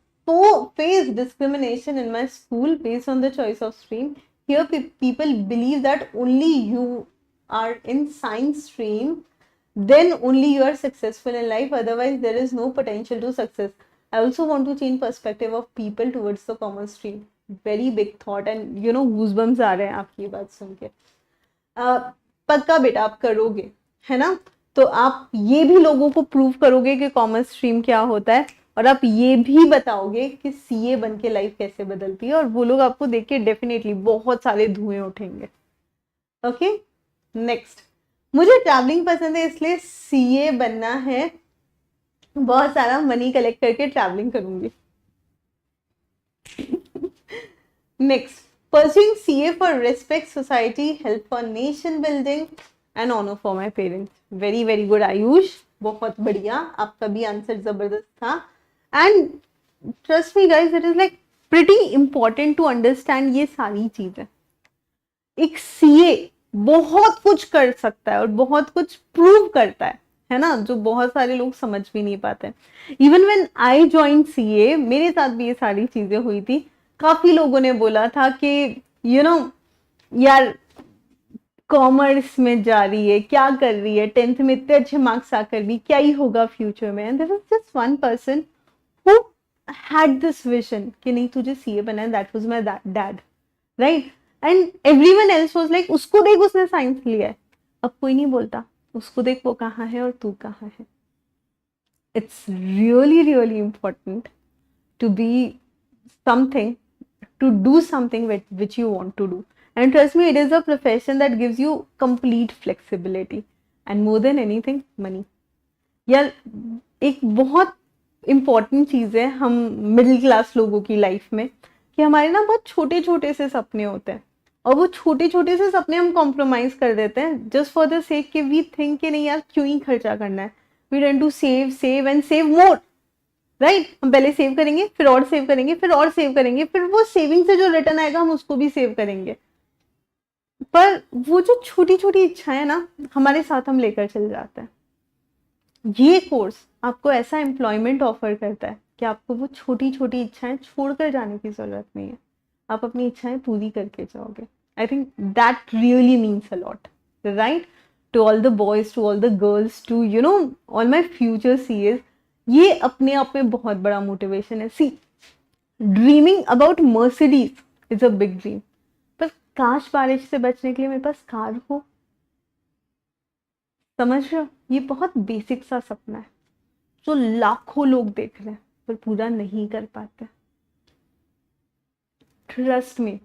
faced discrimination in my school based on the choice of stream. Here people believe that only you are in science stream, then only you are successful in life, otherwise there is no potential to success. I also want to change perspective of people towards the commerce stream. Very big thought and you know goosebumps आ रहे हैं आपकी बात सुन के. पक्का बेटा आप करोगे, है ना? तो आप ये भी लोगों को प्रूव करोगे कि कॉमर्स स्ट्रीम क्या होता है और आप ये भी बताओगे कि सीए बन के लाइफ कैसे बदलती है और वो लोग आपको देख के डेफिनेटली बहुत सारे धुएं उठेंगे. ओके, नेक्स्ट, मुझे ट्रैवलिंग पसंद है इसलिए सीए बनना है, बहुत सारा मनी कलेक्ट करके ट्रैवलिंग करूंगी. Next, pursuing CA for respect, society, help for nation building and honor for my parents. Very very good Ayush, बहुत बढ़िया, आपका भी आंसर जबरदस्त था. And trust me guys, it is like pretty important to understand ये सारी चीजें. एक CA बहुत कुछ कर सकता है और बहुत कुछ प्रूव करता है ना, जो बहुत सारे लोग समझ भी नहीं पाते. Even when I join CA, मेरे साथ भी ये सारी चीजें हुई थी. काफी लोगों ने बोला था कि यू नो यार कॉमर्स में जा रही है, क्या कर रही है, 10th में इतने अच्छे मार्क्स आकर भी क्या ही होगा फ्यूचर में. And there was just one person who had this vision कि नहीं तुझे सीए बनना है. That was my dad, right? And everyone else was like उसको देख उसने साइंस लिया है. अब कोई नहीं बोलता उसको देख वो कहाँ है और तू कहाँ है. It's really really important to be something, to do something which you want to do. And trust me, it is a profession that gives you complete flexibility and more than anything money. यार एक बहुत important चीज़ है हम middle class लोगों की life में कि हमारे ना बहुत छोटे छोटे से सपने होते हैं और वो छोटे छोटे से सपने हम कॉम्प्रोमाइज कर देते हैं जस्ट फॉर द सेक कि वी थिंक कि नहीं यार क्यों ही खर्चा करना है. We tend to save and save more, right? हम पहले सेव करेंगे, फिर और सेव करेंगे, फिर और सेव करेंगे, फिर वो सेविंग से जो रिटर्न आएगा हम उसको भी सेव करेंगे. पर वो जो छोटी छोटी इच्छाएं ना हमारे साथ हम लेकर चल जाते हैं. ये कोर्स आपको ऐसा एम्प्लॉयमेंट ऑफर करता है कि आपको वो छोटी छोटी इच्छाएं छोड़कर जाने की जरूरत नहीं है, आप अपनी इच्छाएं पूरी करके जाओगे. I think that really means a lot, right? To all the boys, to all the girls, to you know all my future CAs, ये अपने आप में बहुत बड़ा मोटिवेशन है. See, dreaming about Mercedes is a big dream, पर काश बारिश से बचने के लिए मेरे पास कार हो. समझ रहे हो? ये बहुत बेसिक सा सपना है जो लाखों लोग देख रहे हैं पर पूरा नहीं कर पाते. Trust me,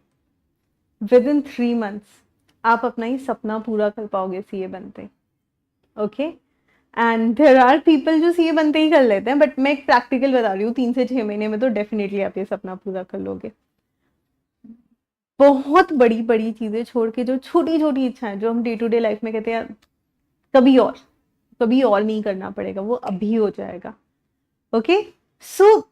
with in 3 months आप अपना ही सपना पूरा कर पाओगे सीए बनते. Okay, and there are people जो सीए बनते ही कर लेते हैं, बट मैं एक प्रैक्टिकल बता रही हूँ, 3 से 6 महीने में तो डेफिनेटली आप ये सपना पूरा कर लोगे. बहुत बड़ी बड़ी चीजें छोड़ के जो छोटी छोटी इच्छाएं जो हम डे टू डे लाइफ में कहते हैं कभी और नहीं करना पड़ेगा, वो अभी हो जाएगा. ओके, सो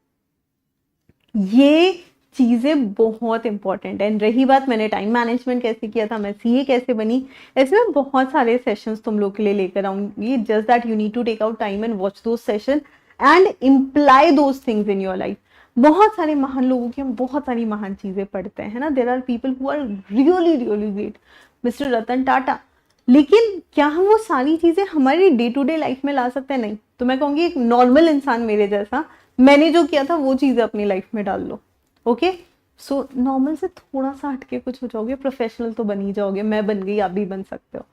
ये चीजें बहुत इंपॉर्टेंट है। रही बात मैंने टाइम मैनेजमेंट कैसे किया था, मैं सीए कैसे बनी, इसमें बहुत सारे सेशंस तुम लोग के लिए लेकर आऊंगी। Just that you need to take out time and watch those session and imply those things in your life. बहुत सारे महान लोगों की हम बहुत सारी महान चीजें पढ़ते हैं, है ना। There are people who are really really great, mister Ratan Tata, लेकिन क्या हम वो सारी चीजें हमारी डे टू डे लाइफ में ला सकते हैं? नहीं। तो मैं कहूंगी एक नॉर्मल इंसान मेरे जैसा, मैंने जो किया था वो चीजें अपनी लाइफ में डाल लो। ओके, सो नॉर्मल से थोड़ा सा हटके कुछ हो जाओगे, प्रोफेशनल तो बन ही जाओगे। मैं बन गई, आप भी बन सकते हो।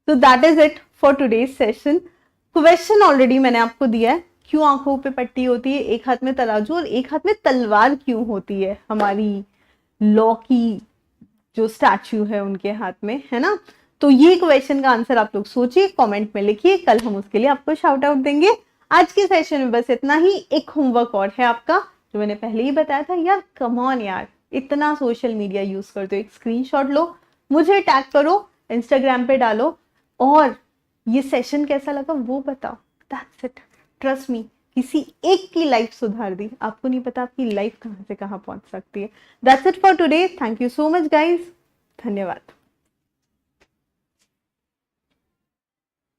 तो that is it for today's session. Question already मैंने आपको दिया है, क्यों आंखों पे पट्टी होती है, एक हाथ में तराजू और एक हाथ में तलवार क्यों होती है हमारी लॉ की जो स्टैच्यू है उनके हाथ में, है ना। तो ये क्वेश्चन का आंसर आप लोग सोचिए, कमेंट में लिखिए, कल हम उसके लिए आपको शाउट आउट देंगे। आज के सेशन में बस इतना ही। एक होमवर्क और है आपका, जो मैंने पहले ही बताया था। यार कम ऑन यार, इतना सोशल मीडिया यूज करते हो, एक स्क्रीनशॉट लो, मुझे टैग करो, इंस्टाग्राम पे डालो, और ये सेशन कैसा लगा वो बताओ। दैट्स इट, ट्रस्ट मी, किसी एक की लाइफ सुधार दी, आपको नहीं पता आपकी लाइफ कहां से कहां पहुंच सकती है। That's it for today, thank you so much guys, धन्यवाद।